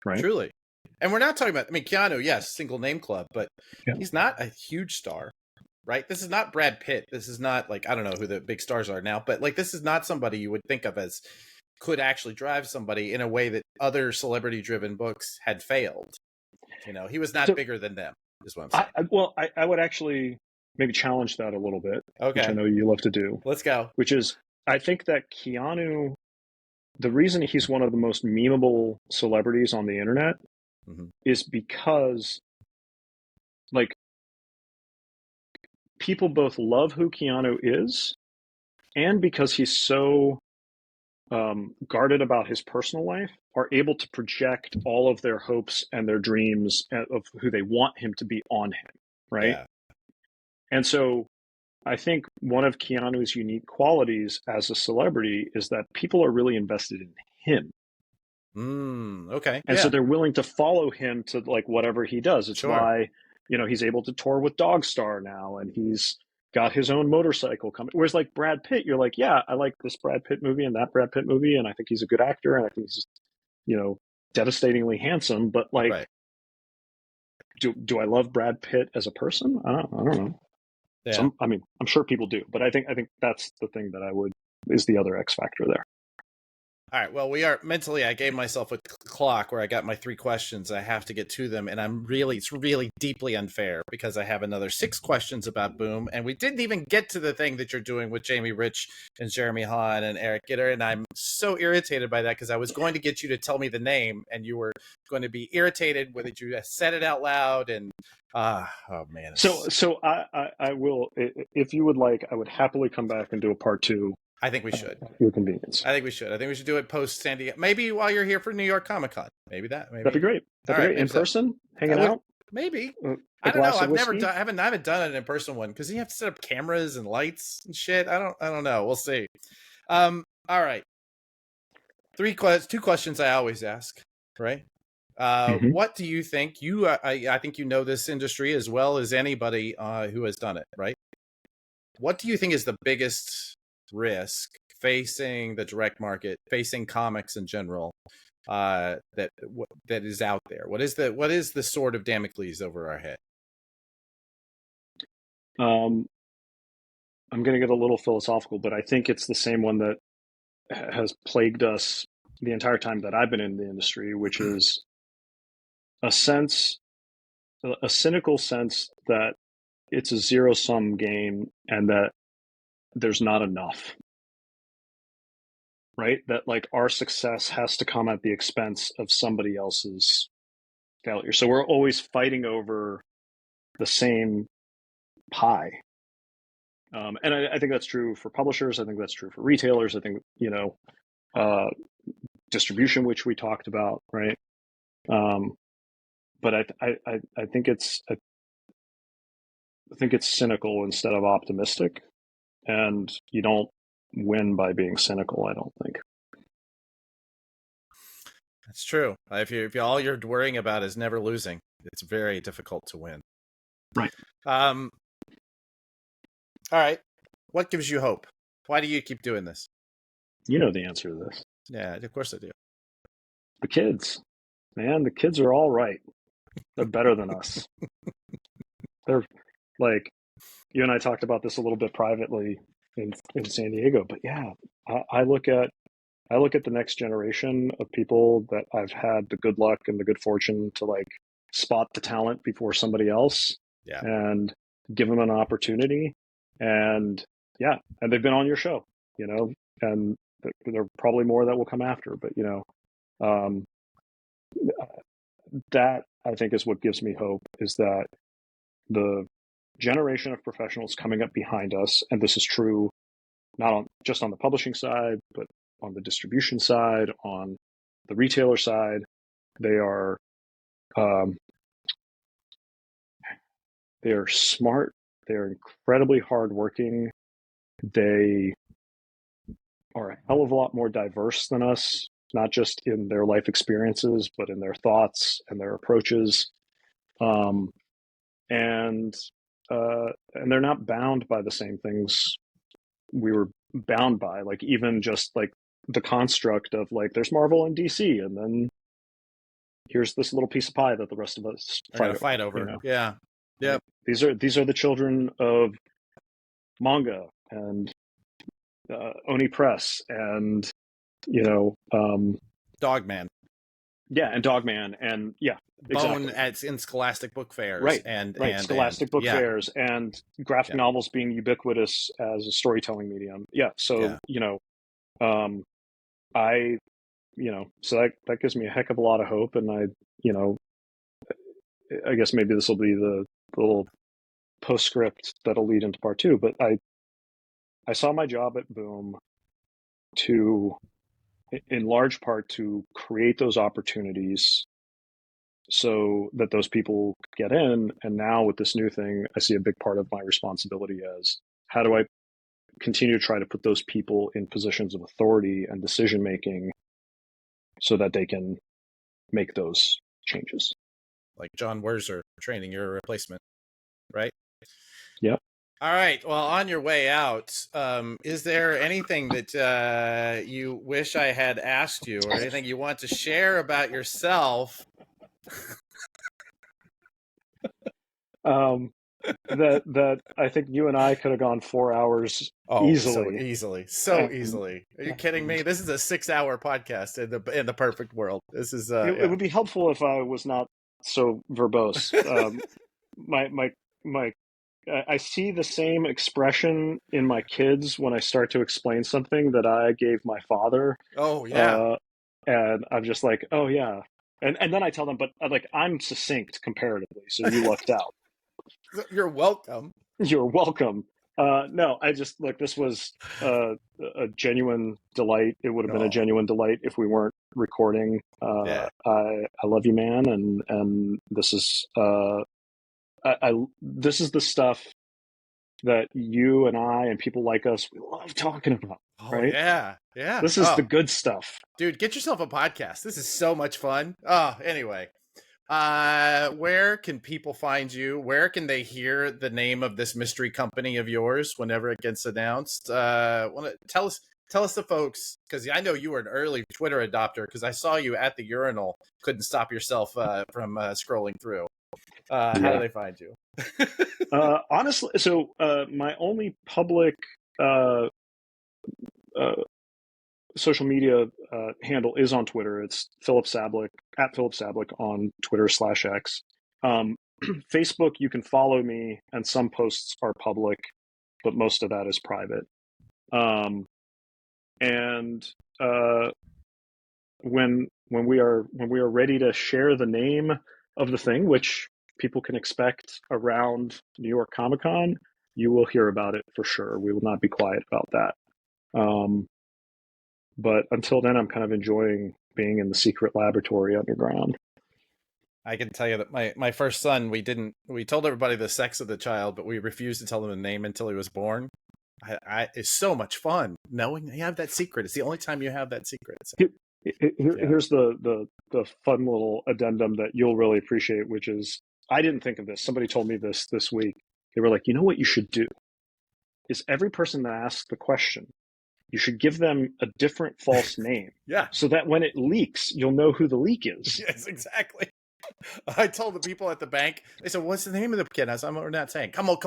right? Truly. And we're not talking about, Keanu, yes, single name club, but he's not a huge star, right? This is not Brad Pitt. This is not like, I don't know who the big stars are now, but like, this is not somebody you would think of as could actually drive somebody in a way that other celebrity-driven books had failed. He was not bigger than them, is what I'm saying. I would actually maybe challenge that a little bit, okay, which I know you love to do. Let's go. Which is, I think that Keanu, the reason he's one of the most memeable celebrities on the internet is because, like, people both love who Keanu is and because he's so guarded about his personal life, are able to project all of their hopes and their dreams of who they want him to be on him. right? Yeah. And so I think one of Keanu's unique qualities as a celebrity is that people are really invested in him. Okay. And so Yeah. they're willing to follow him to like whatever he does. It's Sure. why, he's able to tour with Dogstar now and he's got his own motorcycle coming. Whereas like Brad Pitt, you're like, yeah, I like this Brad Pitt movie and that Brad Pitt movie, and I think he's a good actor and I think he's, devastatingly handsome, but like, Right. do I love Brad Pitt as a person? I don't know. Yeah. I'm sure people do, but I think that's the thing that is the other X factor there. All right. Well, we are mentally. I gave myself a clock where I got my 3 questions. I have to get to them, and it's really deeply unfair because I have another 6 questions about Boom, and we didn't even get to the thing that you're doing with Jamie Rich and Jeremy Hahn and Eric Gitter, and I'm so irritated by that because I was going to get you to tell me the name, and you were going to be irritated with it. You said it out loud, and oh man. So I will, if you would like, I would happily come back and do a part two. I think we should. At your convenience. I think we should do it post San Diego. Maybe while you're here for New York Comic Con. Maybe. That'd be great. All That'd be right. great. In person, hanging out. Maybe. A I don't know. glass of whiskey? I haven't done an in-person one because you have to set up cameras and lights and shit. I don't know. We'll see. All right. 2 questions I always ask, right? What do you think? I think you know this industry as well as anybody who has done it, right? What do you think is the biggest risk facing the direct market, facing comics in general, that is out there? What is the sword of Damocles over our head? I'm going to get a little philosophical, but I think it's the same one that has plagued us the entire time that I've been in the industry, which is a cynical sense that it's a zero-sum game and that there's not enough, right? That like our success has to come at the expense of somebody else's failure. So we're always fighting over the same pie. And I think that's true for publishers. I think that's true for retailers. I think, distribution, which we talked about, right? But I think I think it's cynical instead of optimistic, and you don't win by being cynical, I don't think. That's true. If all you're worrying about is never losing, it's very difficult to win. Right. All right. What gives you hope? Why do you keep doing this? You know the answer to this. Yeah, of course I do. The kids, man, the kids are all right. They're better than us. They're like, you and I talked about this a little bit privately in San Diego, but yeah, I look at the next generation of people that I've had the good luck and the good fortune to like spot the talent before somebody else, Yeah, and give them an opportunity. And yeah, and they've been on your show, and there are probably more that will come after, but that I think is what gives me hope, is that the generation of professionals coming up behind us, and this is true not just on the publishing side, but on the distribution side, on the retailer side, they are smart, they're incredibly hardworking, they are a hell of a lot more diverse than us, not just in their life experiences, but in their thoughts and their approaches. And they're not bound by the same things we were bound by. Like even just like the construct of like there's Marvel and DC, and then here's this little piece of pie that the rest of us fight over. Yeah. Yep. These are the children of manga and Oni Press and Dogman. Yeah, and Dogman, and yeah, Bone exactly. in Scholastic book fairs, Right, and Scholastic book fairs, and graphic novels being ubiquitous as a storytelling medium. Yeah, so I, so that gives me a heck of a lot of hope, and I guess maybe this will be the little postscript that'll lead into part two. But I saw my job at Boom in large part, to create those opportunities so that those people get in. And now with this new thing, I see a big part of my responsibility as how do I continue to try to put those people in positions of authority and decision making so that they can make those changes. Like John Werzer training your replacement, right? Yep. All right. Well, on your way out, is there anything that you wish I had asked you, or anything you want to share about yourself? That I think you and I could have gone 4 hours easily. So easily. Are you kidding me? This is a 6-hour podcast in the perfect world. This is it would be helpful if I was not so verbose. I see the same expression in my kids when I start to explain something that I gave my father. Oh yeah. And I'm just like, oh yeah. And then I tell them, but like I'm succinct comparatively, so you lucked out. You're welcome. You're welcome. No, I just look. This was a genuine delight. It would have been a genuine delight if we weren't recording. Yeah. I love you, man, and this is this is the stuff that you and I and people like us we love talking about. Oh right? yeah. This is the good stuff, dude. Get yourself a podcast. This is so much fun. Anyway. Where can people find you? Where can they hear the name of this mystery company of yours whenever it gets announced? Tell us the folks, because I know you were an early Twitter adopter, because I saw you at the urinal, couldn't stop yourself from scrolling through. How do they find you? Honestly, so my only public social media handle is on Twitter. It's Filip Sablik, at Filip Sablik on Twitter /X. Facebook, you can follow me, and some posts are public, but most of that is private. When we are ready to share the name of the thing, which people can expect around New York Comic Con, you will hear about it for sure. We will not be quiet about that. But until then, I'm kind of enjoying being in the secret laboratory underground. I can tell you that my first son, we told everybody the sex of the child, but we refused to tell him the name until he was born. It's so much fun knowing you have that secret. It's the only time you have that secret. So, here's the fun little addendum that you'll really appreciate, which is, I didn't think of this. Somebody told me this week. They were like, you know what you should do is every person that asks the question, you should give them a different false name. Yeah. So that when it leaks, you'll know who the leak is. Yes, exactly. I told the people at the bank, they said, what's the name of the kid? I said, we're not saying. Come on.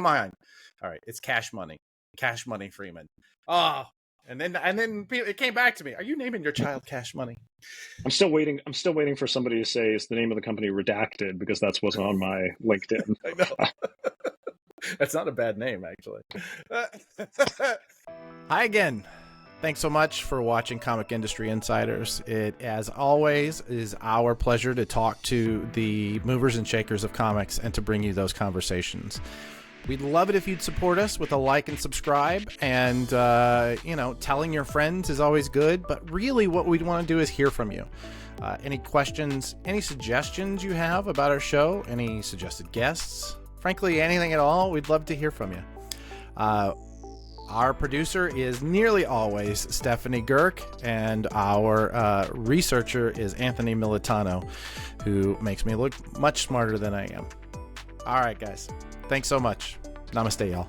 All right, it's Cash Money. Cash Money Freeman. Oh, and then it came back to me. Are you naming your child Cash Money? I'm still waiting for somebody to say, is the name of the company redacted? Because that's what's on my LinkedIn. I know. That's not a bad name, actually. Hi again. Thanks so much for watching Comic Industry Insiders. It, as always, is our pleasure to talk to the movers and shakers of comics and to bring you those conversations. We'd love it if you'd support us with a like and subscribe, and telling your friends is always good, but really what we'd want to do is hear from you. Any questions, any suggestions you have about our show, any suggested guests, frankly, anything at all, we'd love to hear from you. Our producer is nearly always Stephanie Gerk, and our researcher is Anthony Militano, who makes me look much smarter than I am. All right, guys. Thanks so much. Namaste, y'all.